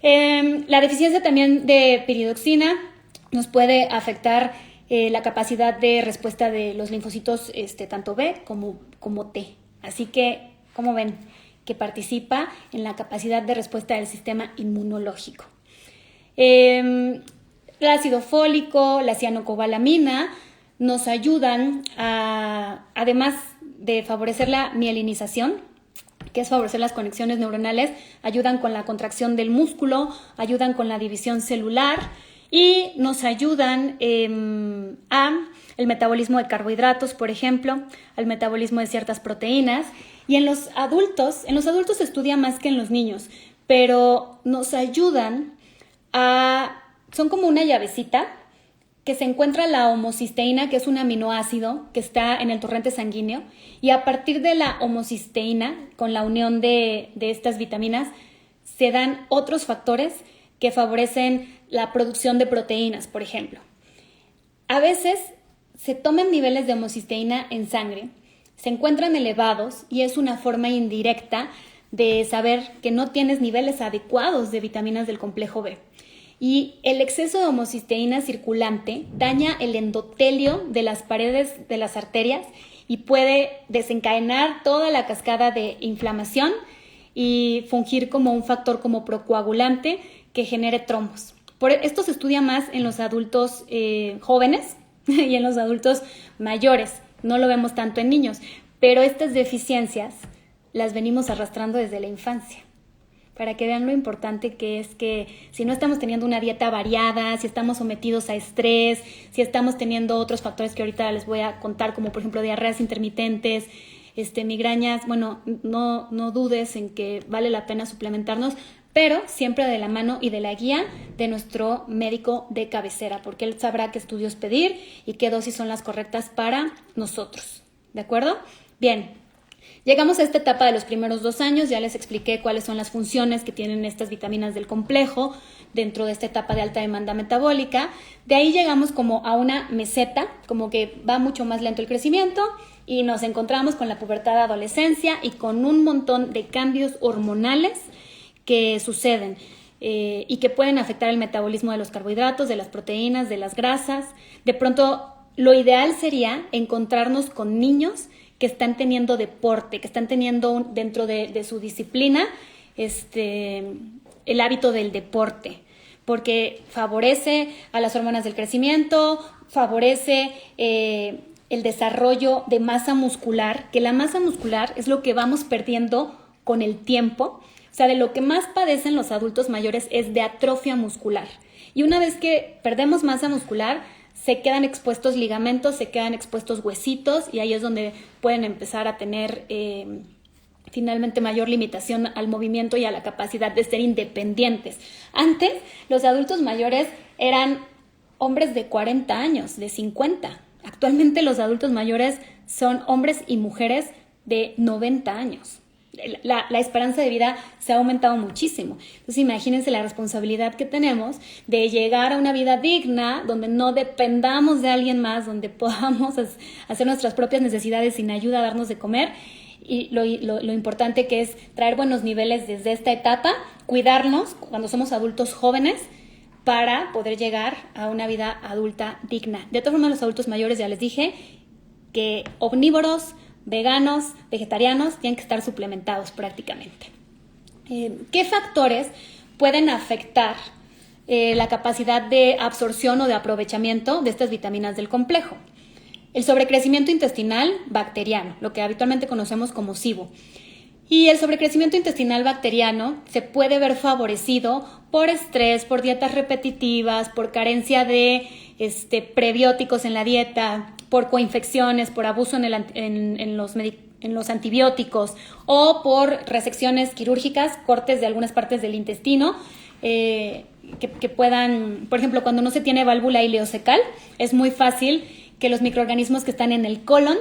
La deficiencia también de piridoxina nos puede afectar la capacidad de respuesta de los linfocitos tanto B como T. Así que, como ven, que participa en la capacidad de respuesta del sistema inmunológico. El ácido fólico, la cianocobalamina nos ayudan además de favorecer la mielinización, que es favorecer las conexiones neuronales, ayudan con la contracción del músculo, ayudan con la división celular y nos ayudan a el metabolismo de carbohidratos, por ejemplo, al metabolismo de ciertas proteínas. Y en los adultos se estudia más que en los niños, pero nos ayudan son como una llavecita que se encuentra la homocisteína, que es un aminoácido que está en el torrente sanguíneo, y a partir de la homocisteína, con la unión de estas vitaminas, se dan otros factores que favorecen la producción de proteínas, por ejemplo. A veces se toman niveles de homocisteína en sangre, se encuentran elevados y es una forma indirecta de saber que no tienes niveles adecuados de vitaminas del complejo B. Y el exceso de homocisteína circulante daña el endotelio de las paredes de las arterias y puede desencadenar toda la cascada de inflamación y fungir como un factor como procoagulante que genere trombos. Esto se estudia más en los adultos jóvenes y en los adultos mayores. No lo vemos tanto en niños, pero estas deficiencias las venimos arrastrando desde la infancia. Para que vean lo importante que es que si no estamos teniendo una dieta variada, si estamos sometidos a estrés, si estamos teniendo otros factores que ahorita les voy a contar, como por ejemplo diarreas intermitentes, migrañas, bueno, no dudes en que vale la pena suplementarnos, pero siempre de la mano y de la guía de nuestro médico de cabecera, porque él sabrá qué estudios pedir y qué dosis son las correctas para nosotros. ¿De acuerdo? Bien. Llegamos a esta etapa de los primeros 2 años, ya les expliqué cuáles son las funciones que tienen estas vitaminas del complejo dentro de esta etapa de alta demanda metabólica. De ahí llegamos como a una meseta, como que va mucho más lento el crecimiento y nos encontramos con la pubertad de adolescencia y con un montón de cambios hormonales que suceden y que pueden afectar el metabolismo de los carbohidratos, de las proteínas, de las grasas. De pronto, lo ideal sería encontrarnos con niños que están teniendo deporte, que están teniendo dentro de su disciplina el hábito del deporte, porque favorece a las hormonas del crecimiento, favorece el desarrollo de masa muscular, que la masa muscular es lo que vamos perdiendo con el tiempo. O sea, de lo que más padecen los adultos mayores es de atrofia muscular. Y una vez que perdemos masa muscular, se quedan expuestos ligamentos, se quedan expuestos huesitos y ahí es donde pueden empezar a tener finalmente mayor limitación al movimiento y a la capacidad de ser independientes. Antes, los adultos mayores eran hombres de 40 años, de 50. Actualmente los adultos mayores son hombres y mujeres de 90 años. La esperanza de vida se ha aumentado muchísimo. Entonces imagínense la responsabilidad que tenemos de llegar a una vida digna, donde no dependamos de alguien más, donde podamos hacer nuestras propias necesidades sin ayuda, darnos de comer. Y lo importante que es traer buenos niveles desde esta etapa, cuidarnos cuando somos adultos jóvenes para poder llegar a una vida adulta digna. De todas formas, los adultos mayores, ya les dije, que omnívoros, veganos, vegetarianos, tienen que estar suplementados prácticamente. ¿Qué factores pueden afectar la capacidad de absorción o de aprovechamiento de estas vitaminas del complejo? El sobrecrecimiento intestinal bacteriano, lo que habitualmente conocemos como SIBO. Y el sobrecrecimiento intestinal bacteriano se puede ver favorecido por estrés, por dietas repetitivas, por carencia de prebióticos en la dieta, por coinfecciones, por abuso en los antibióticos o por resecciones quirúrgicas, cortes de algunas partes del intestino, que puedan, por ejemplo, cuando no se tiene válvula ileocecal, es muy fácil que los microorganismos que están en el colon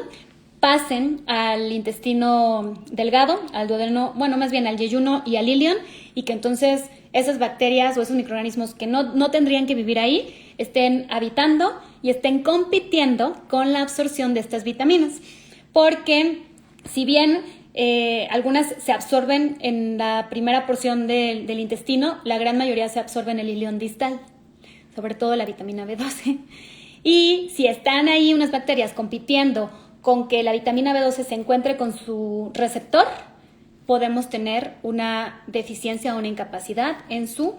pasen al intestino delgado, al duodeno, bueno, más bien al yeyuno y al ilion, y que entonces esas bacterias o esos microorganismos que no tendrían que vivir ahí estén habitando y estén compitiendo con la absorción de estas vitaminas. Porque si bien algunas se absorben en la primera porción del intestino, la gran mayoría se absorbe en el ilion distal, sobre todo la vitamina B12. Y si están ahí unas bacterias compitiendo con que la vitamina B12 se encuentre con su receptor, podemos tener una deficiencia o una incapacidad en su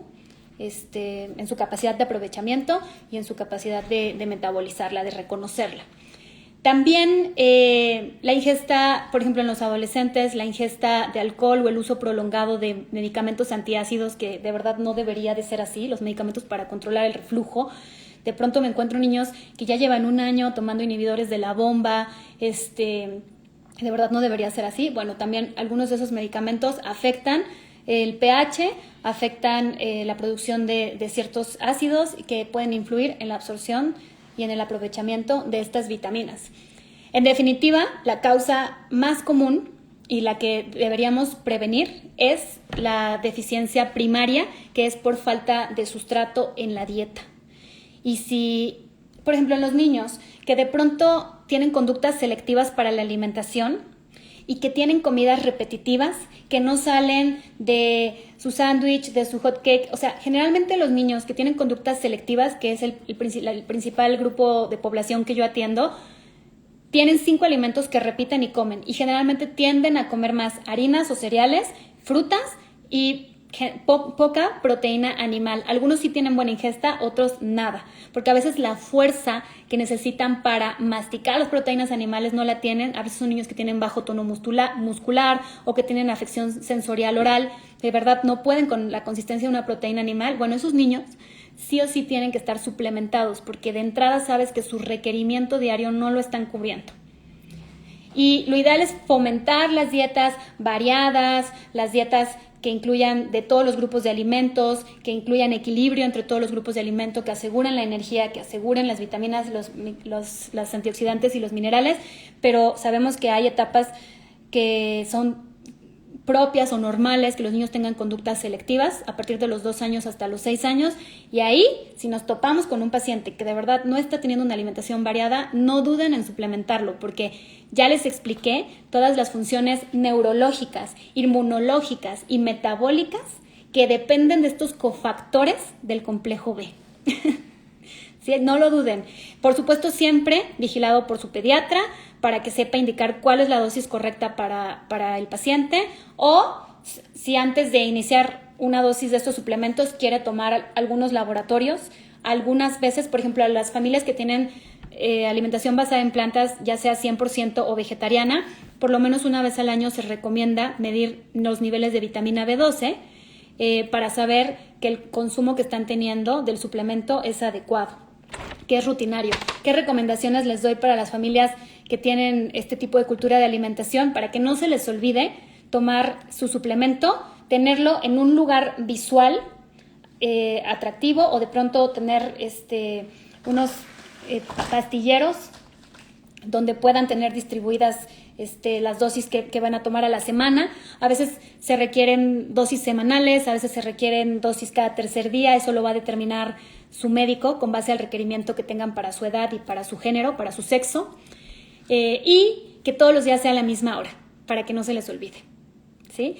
capacidad de aprovechamiento y en su capacidad de metabolizarla, de reconocerla. También la ingesta, por ejemplo, en los adolescentes, la ingesta de alcohol o el uso prolongado de medicamentos antiácidos, que de verdad no debería de ser así, los medicamentos para controlar el reflujo. De pronto me encuentro niños que ya llevan 1 año tomando inhibidores de la bomba, de verdad no debería ser así. Bueno, también algunos de esos medicamentos afectan el pH, afectan la producción de ciertos ácidos que pueden influir en la absorción y en el aprovechamiento de estas vitaminas. En definitiva, la causa más común y la que deberíamos prevenir es la deficiencia primaria, que es por falta de sustrato en la dieta. Y si, por ejemplo, en los niños que de pronto tienen conductas selectivas para la alimentación y que tienen comidas repetitivas, que no salen de su sándwich, de su hot cake, o sea, generalmente los niños que tienen conductas selectivas, que es el principal grupo de población que yo atiendo, tienen 5 alimentos que repiten y comen, y generalmente tienden a comer más harinas o cereales, frutas y poca proteína animal. Algunos sí tienen buena ingesta, otros nada, porque a veces la fuerza que necesitan para masticar las proteínas animales no la tienen. A veces son niños que tienen bajo tono muscular o que tienen afección sensorial oral, de verdad no pueden con la consistencia de una proteína animal. Bueno, esos niños sí o sí tienen que estar suplementados, porque de entrada sabes que su requerimiento diario no lo están cubriendo. Y lo ideal es fomentar las dietas variadas, las dietas que incluyan de todos los grupos de alimentos, que incluyan equilibrio entre todos los grupos de alimentos, que aseguren la energía, que aseguren las vitaminas, los antioxidantes y los minerales, pero sabemos que hay etapas que son propias o normales, que los niños tengan conductas selectivas a partir de los 2 años hasta los 6 años, y ahí, si nos topamos con un paciente que de verdad no está teniendo una alimentación variada, no duden en suplementarlo, porque ya les expliqué todas las funciones neurológicas, inmunológicas y metabólicas que dependen de estos cofactores del complejo B. ¿Sí? No lo duden. Por supuesto, siempre vigilado por su pediatra para que sepa indicar cuál es la dosis correcta para el paciente, o si antes de iniciar una dosis de estos suplementos quiere tomar algunos laboratorios. Algunas veces, por ejemplo, a las familias que tienen alimentación basada en plantas, ya sea 100% o vegetariana, por lo menos una vez al año se recomienda medir los niveles de vitamina B12 para saber que el consumo que están teniendo del suplemento es adecuado, que es rutinario. ¿Qué recomendaciones les doy para las familias que tienen este tipo de cultura de alimentación? Para que no se les olvide tomar su suplemento, tenerlo en un lugar visual atractivo, o de pronto tener unos pastilleros donde puedan tener distribuidas las dosis que van a tomar a la semana. A veces se requieren dosis semanales, a veces se requieren dosis cada tercer día. Eso lo va a determinar su médico con base al requerimiento que tengan para su edad y para su género, para su sexo. Y que todos los días sea a la misma hora, para que no se les olvide, ¿sí?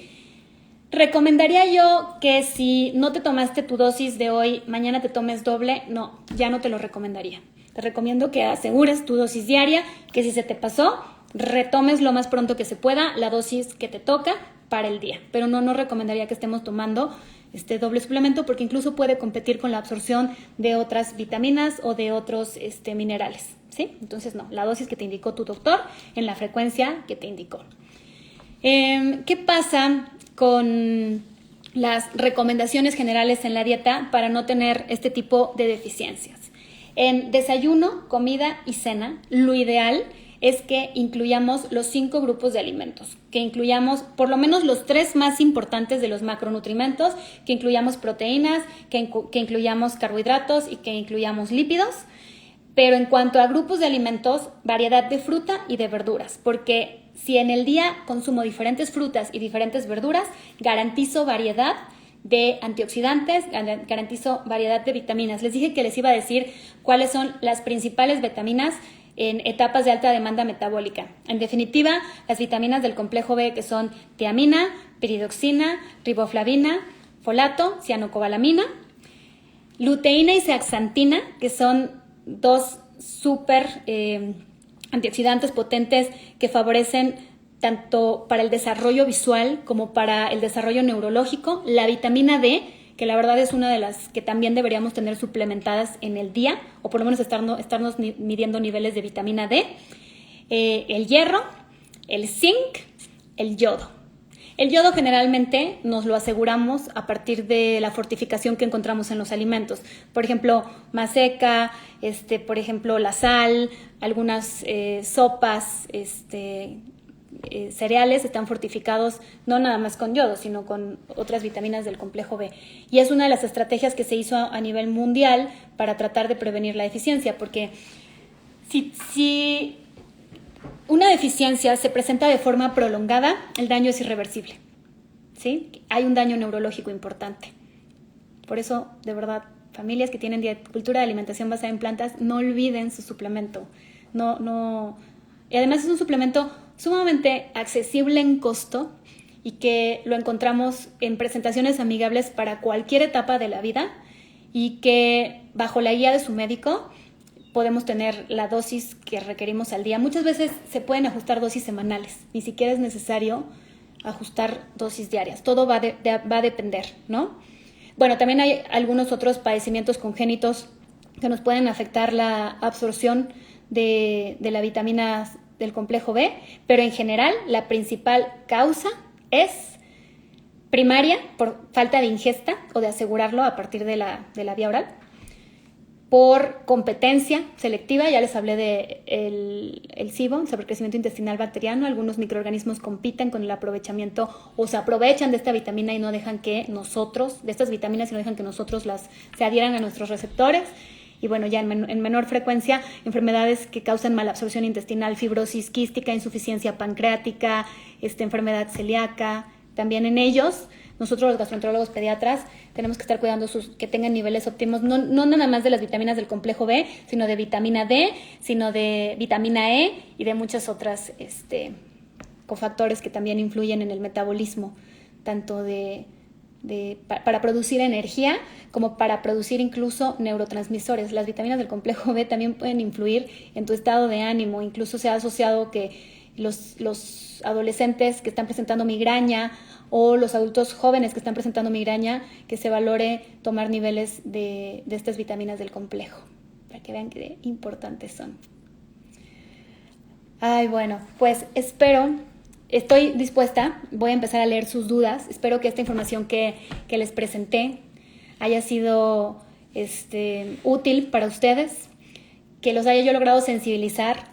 Recomendaría yo que si no te tomaste tu dosis de hoy, mañana te tomes doble. No, ya no te lo recomendaría. Te recomiendo que asegures tu dosis diaria, que si se te pasó, retomes lo más pronto que se pueda la dosis que te toca para el día. Pero no recomendaría que estemos tomando este doble suplemento, porque incluso puede competir con la absorción de otras vitaminas o de otros minerales, ¿sí? Entonces no, la dosis que te indicó tu doctor en la frecuencia que te indicó. ¿Qué pasa con las recomendaciones generales en la dieta para no tener este tipo de deficiencias? En desayuno, comida y cena, lo ideal es que incluyamos los 5 grupos de alimentos, que incluyamos por lo menos los 3 más importantes de los macronutrientes, que incluyamos proteínas, que incluyamos carbohidratos y que incluyamos lípidos. Pero en cuanto a grupos de alimentos, variedad de fruta y de verduras, porque si en el día consumo diferentes frutas y diferentes verduras, garantizo variedad de antioxidantes, garantizo variedad de vitaminas. Les dije que les iba a decir cuáles son las principales vitaminas en etapas de alta demanda metabólica. En definitiva, las vitaminas del complejo B, que son tiamina, piridoxina, riboflavina, folato, cianocobalamina, luteína y zeaxantina, que son 2 súper antioxidantes potentes que favorecen tanto para el desarrollo visual como para el desarrollo neurológico. La vitamina D, que la verdad es una de las que también deberíamos tener suplementadas en el día, o por lo menos estarnos midiendo niveles de vitamina D, el hierro, el zinc, el yodo. El yodo generalmente nos lo aseguramos a partir de la fortificación que encontramos en los alimentos. Por ejemplo, maseca, por ejemplo, la sal, algunas sopas, cereales están fortificados no nada más con yodo, sino con otras vitaminas del complejo B. Y es una de las estrategias que se hizo a nivel mundial para tratar de prevenir la deficiencia, porque si una deficiencia se presenta de forma prolongada, el daño es irreversible, ¿sí? Hay un daño neurológico importante. Por eso, de verdad, familias que tienen cultura de alimentación basada en plantas, no olviden su suplemento. Y además es un suplemento sumamente accesible en costo y que lo encontramos en presentaciones amigables para cualquier etapa de la vida y que bajo la guía de su médico podemos tener la dosis que requerimos al día. Muchas veces se pueden ajustar dosis semanales, ni siquiera es necesario ajustar dosis diarias, todo va a depender, ¿no? Bueno, también hay algunos otros padecimientos congénitos que nos pueden afectar la absorción de la vitamina del complejo B, pero en general la principal causa es primaria, por falta de ingesta o de asegurarlo a partir de la vía oral, por competencia selectiva, ya les hablé de el SIBO, el sobrecrecimiento intestinal bacteriano. Algunos microorganismos compiten con el aprovechamiento o se aprovechan de esta vitamina y no dejan que nosotros, de estas vitaminas, y no dejan que nosotros se adhieran a nuestros receptores. Y bueno, ya en menor frecuencia, enfermedades que causan malabsorción intestinal, fibrosis quística, insuficiencia pancreática, enfermedad celíaca. También en ellos, nosotros los gastroenterólogos pediatras tenemos que estar cuidando que tengan niveles óptimos, no nada más de las vitaminas del complejo B, sino de vitamina D, sino de vitamina E y de muchas otras cofactores que también influyen en el metabolismo, tanto para producir energía como para producir incluso neurotransmisores. Las vitaminas del complejo B también pueden influir en tu estado de ánimo. Incluso se ha asociado que los adolescentes que están presentando migraña o los adultos jóvenes que están presentando migraña, que se valore tomar niveles de estas vitaminas del complejo, para que vean qué importantes son. Ay, bueno, pues estoy dispuesta, voy a empezar a leer sus dudas. Espero que esta información que les presenté haya sido útil para ustedes, que los haya yo logrado sensibilizar,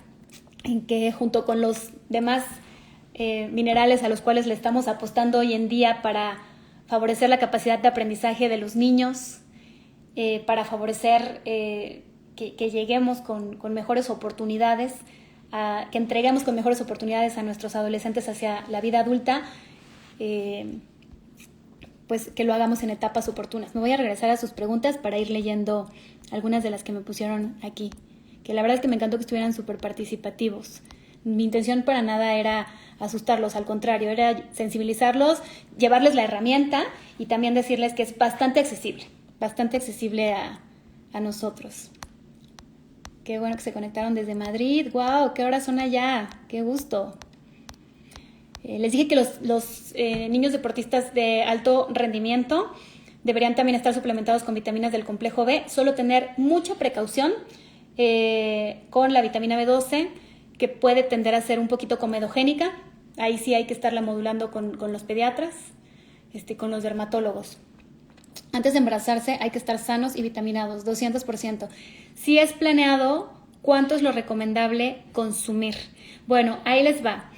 en que junto con los demás minerales a los cuales le estamos apostando hoy en día para favorecer la capacidad de aprendizaje de los niños, para favorecer que lleguemos con mejores oportunidades, que entreguemos con mejores oportunidades a nuestros adolescentes hacia la vida adulta, pues que lo hagamos en etapas oportunas. Me voy a regresar a sus preguntas para ir leyendo algunas de las que me pusieron aquí, que la verdad es que me encantó que estuvieran súper participativos. Mi intención para nada era asustarlos, al contrario, era sensibilizarlos, llevarles la herramienta y también decirles que es bastante accesible a nosotros. Qué bueno que se conectaron desde Madrid. ¡Wow! ¿Qué horas son allá? ¡Qué gusto! Les dije que los niños deportistas de alto rendimiento deberían también estar suplementados con vitaminas del complejo B. Solo tener mucha precaución con la vitamina B12, que puede tender a ser un poquito comedogénica. Ahí sí hay que estarla modulando con los pediatras, con los dermatólogos. antes de embarazarse hay que estar sanos y vitaminados, 200%. Si es planeado, ¿cuánto es lo recomendable consumir? Bueno, ahí les va.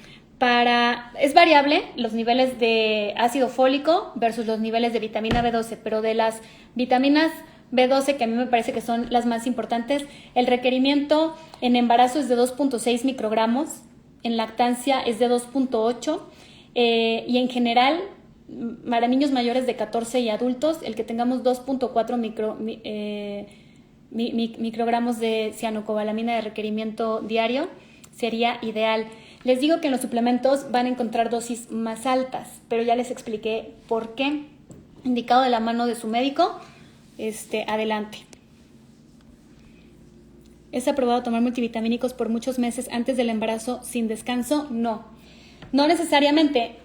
Es variable los niveles de ácido fólico versus los niveles de vitamina B12, pero de las vitaminas B12, que a mí me parece que son las más importantes, el requerimiento en embarazo es de 2.6 microgramos, en lactancia es de 2.8 y en general para niños mayores de 14 y adultos, el que tengamos 2.4 microgramos de cianocobalamina de requerimiento diario sería ideal. Les digo que en los suplementos van a encontrar dosis más altas, pero ya les expliqué por qué. Indicado de la mano de su médico, adelante. ¿Es aprobado tomar multivitamínicos por muchos meses antes del embarazo sin descanso? No. No necesariamente.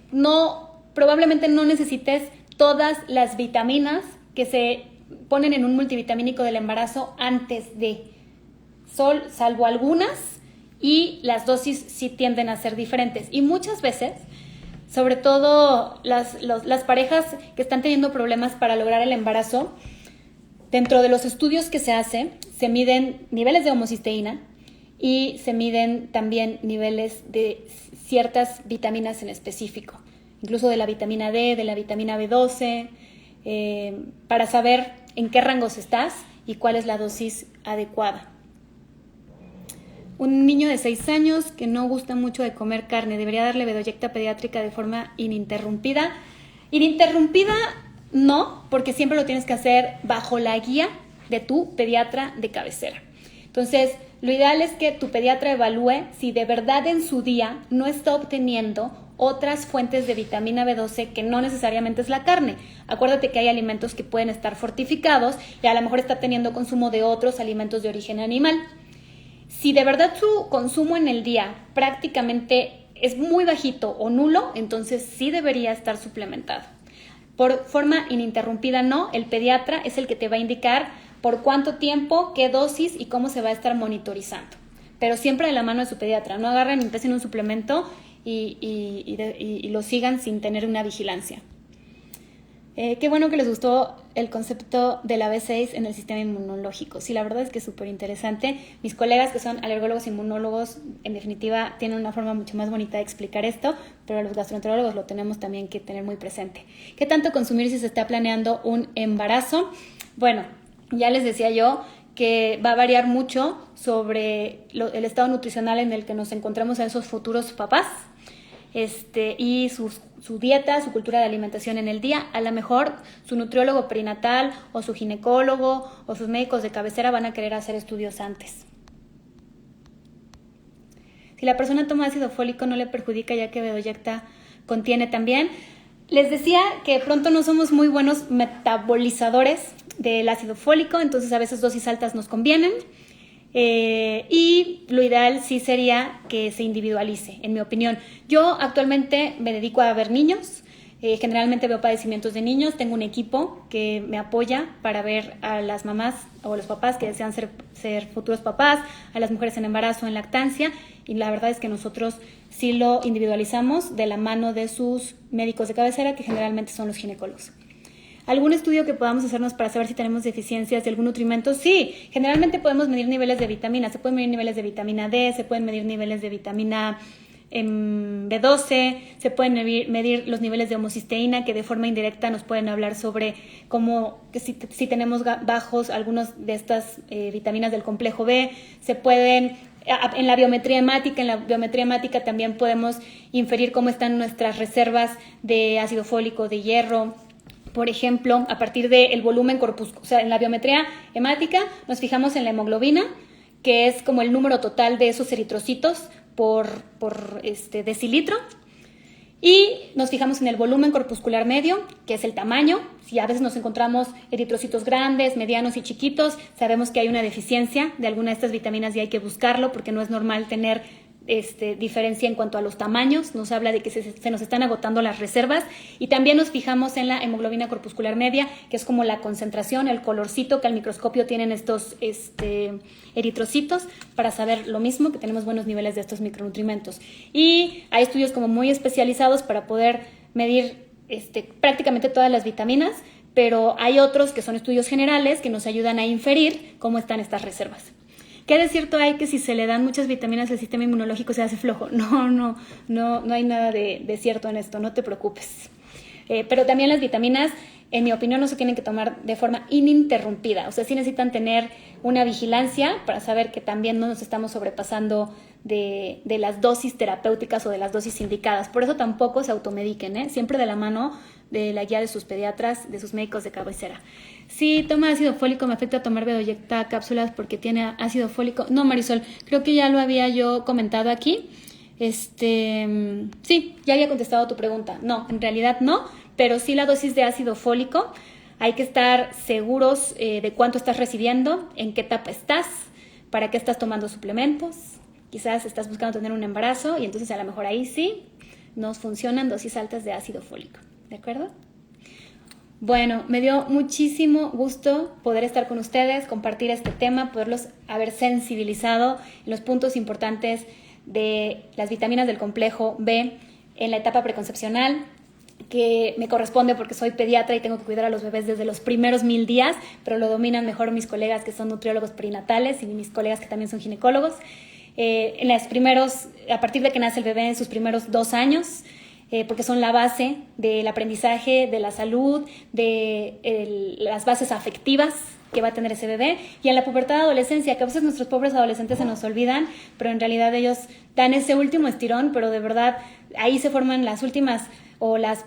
Probablemente no necesites todas las vitaminas que se ponen en un multivitamínico del embarazo antes de. Salvo algunas, y las dosis sí tienden a ser diferentes. Y muchas veces, sobre todo las parejas que están teniendo problemas para lograr el embarazo, dentro de los estudios que se hace, se miden niveles de homocisteína y se miden también niveles de ciertas vitaminas en específico, incluso de la vitamina D, de la vitamina B12, para saber en qué rangos estás y cuál es la dosis adecuada. Un niño de 6 años que no gusta mucho de comer carne, ¿debería darle bedoyecta pediátrica de forma ininterrumpida? Ininterrumpida no, porque siempre lo tienes que hacer bajo la guía de tu pediatra de cabecera. Entonces, lo ideal es que tu pediatra evalúe si de verdad en su día no está obteniendo otras fuentes de vitamina B12 que no necesariamente es la carne. Acuérdate que hay alimentos que pueden estar fortificados y a lo mejor está teniendo consumo de otros alimentos de origen animal. Si de verdad su consumo en el día prácticamente es muy bajito o nulo, entonces sí debería estar suplementado. Por forma ininterrumpida no, el pediatra es el que te va a indicar por cuánto tiempo, qué dosis y cómo se va a estar monitorizando. Pero siempre de la mano de su pediatra, no agarren y empiecen un suplemento y lo sigan sin tener una vigilancia. Qué bueno que les gustó el concepto de la B6 en el sistema inmunológico. Sí, la verdad es que es súper interesante. Mis colegas que son alergólogos, inmunólogos, en definitiva, tienen una forma mucho más bonita de explicar esto, pero los gastroenterólogos lo tenemos también que tener muy presente. ¿Qué tanto consumir si se está planeando un embarazo? Bueno, ya les decía yo que va a variar mucho sobre el estado nutricional en el que nos encontramos a esos futuros papás. Y su dieta, su cultura de alimentación en el día. A lo mejor su nutriólogo perinatal o su ginecólogo o sus médicos de cabecera van a querer hacer estudios antes. Si la persona toma ácido fólico no le perjudica ya que bedoyecta contiene también. Les decía que de pronto no somos muy buenos metabolizadores del ácido fólico, entonces a veces dosis altas nos convienen. Y lo ideal sí sería que se individualice, en mi opinión. Yo actualmente me dedico a ver niños, generalmente veo padecimientos de niños, tengo un equipo que me apoya para ver a las mamás o a los papás que desean ser futuros papás, a las mujeres en embarazo, en lactancia, y la verdad es que nosotros sí lo individualizamos de la mano de sus médicos de cabecera, que generalmente son los ginecólogos. ¿Algún estudio que podamos hacernos para saber si tenemos deficiencias de algún nutrimento? Sí, generalmente podemos medir niveles de vitaminas. Se pueden medir niveles de vitamina D, se pueden medir niveles de vitamina B12, se pueden medir los niveles de homocisteína, que de forma indirecta nos pueden hablar sobre cómo, si tenemos bajos algunos de estas vitaminas del complejo B. Se pueden, en la biometría hemática también podemos inferir cómo están nuestras reservas de ácido fólico, de hierro. Por ejemplo, a partir del volumen corpuscular, o sea, en la biometría hemática nos fijamos en la hemoglobina, que es como el número total de esos eritrocitos por decilitro, y nos fijamos en el volumen corpuscular medio, que es el tamaño. Si a veces nos encontramos eritrocitos grandes, medianos y chiquitos, sabemos que hay una deficiencia de alguna de estas vitaminas y hay que buscarlo porque no es normal tener diferencia en cuanto a los tamaños. Nos habla de que se nos están agotando las reservas, y también nos fijamos en la hemoglobina corpuscular media, que es como la concentración, el colorcito que al microscopio tienen estos eritrocitos, para saber lo mismo, que tenemos buenos niveles de estos micronutrientes. Y hay estudios como muy especializados para poder medir prácticamente todas las vitaminas, pero hay otros que son estudios generales que nos ayudan a inferir cómo están estas reservas. ¿Qué de cierto hay? Que si se le dan muchas vitaminas al sistema inmunológico se hace flojo. No hay nada de cierto en esto, no te preocupes. Pero también las vitaminas, en mi opinión, no se tienen que tomar de forma ininterrumpida. O sea, sí necesitan tener una vigilancia para saber que también no nos estamos sobrepasando de las dosis terapéuticas o de las dosis indicadas. Por eso tampoco se automediquen, ¿eh? Siempre de la mano de la guía de sus pediatras, de sus médicos de cabecera. Si toma ácido fólico, me afecta tomar Bedoyecta cápsulas porque tiene ácido fólico. No, Marisol, creo que ya lo había yo comentado aquí. Sí, ya había contestado tu pregunta. No, en realidad no, pero sí la dosis de ácido fólico. Hay que estar seguros de cuánto estás recibiendo, en qué etapa estás, para qué estás tomando suplementos. Quizás estás buscando tener un embarazo y entonces a lo mejor ahí sí nos funcionan dosis altas de ácido fólico. ¿De acuerdo? Bueno, me dio muchísimo gusto poder estar con ustedes, compartir este tema, poderlos haber sensibilizado en los puntos importantes de las vitaminas del complejo B en la etapa preconcepcional, que me corresponde porque soy pediatra y tengo que cuidar a los bebés desde los primeros 1000 días, pero lo dominan mejor mis colegas que son nutriólogos perinatales y mis colegas que también son ginecólogos. A partir de que nace el bebé en sus primeros 2 años, porque son la base del aprendizaje, de la salud, de las bases afectivas que va a tener ese bebé, y en la pubertad de adolescencia, que a veces nuestros pobres adolescentes se nos olvidan, pero en realidad ellos dan ese último estirón, pero de verdad ahí se forman las últimas, o las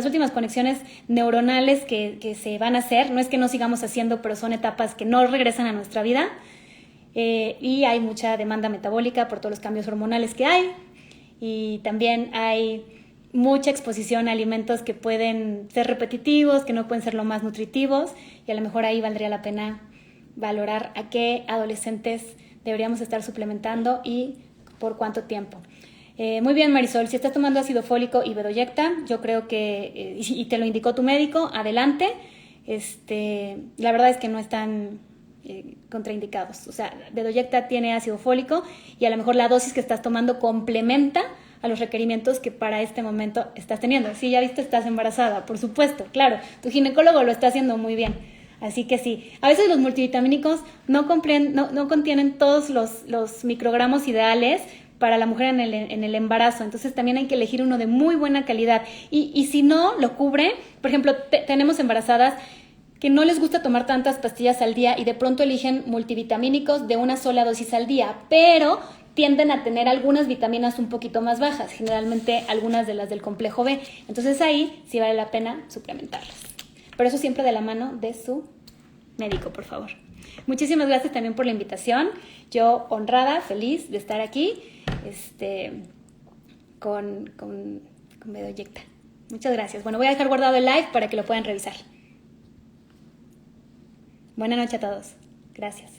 últimas conexiones neuronales que se van a hacer. No es que no sigamos haciendo, pero son etapas que no regresan a nuestra vida, y hay mucha demanda metabólica por todos los cambios hormonales que hay, y también hay mucha exposición a alimentos que pueden ser repetitivos, que no pueden ser lo más nutritivos, y a lo mejor ahí valdría la pena valorar a qué adolescentes deberíamos estar suplementando y por cuánto tiempo. Muy bien, Marisol, si estás tomando ácido fólico y Bedoyecta, yo creo que, y te lo indicó tu médico, adelante. La verdad es que no están contraindicados. O sea, Bedoyecta tiene ácido fólico y a lo mejor la dosis que estás tomando complementa a los requerimientos que para este momento estás teniendo. Sí, ya viste, estás embarazada, por supuesto, claro. Tu ginecólogo lo está haciendo muy bien. Así que sí, a veces los multivitamínicos no contienen todos los microgramos ideales para la mujer en el embarazo. Entonces también hay que elegir uno de muy buena calidad. Y si no lo cubre, por ejemplo, tenemos embarazadas que no les gusta tomar tantas pastillas al día y de pronto eligen multivitamínicos de una sola dosis al día, pero tienden a tener algunas vitaminas un poquito más bajas, generalmente algunas de las del complejo B. Entonces ahí sí vale la pena suplementarlas. Pero eso siempre de la mano de su médico, por favor. Muchísimas gracias también por la invitación. Yo honrada, feliz de estar aquí con Bedoyecta. Muchas gracias. Bueno, voy a dejar guardado el live para que lo puedan revisar. Buenas noches a todos. Gracias.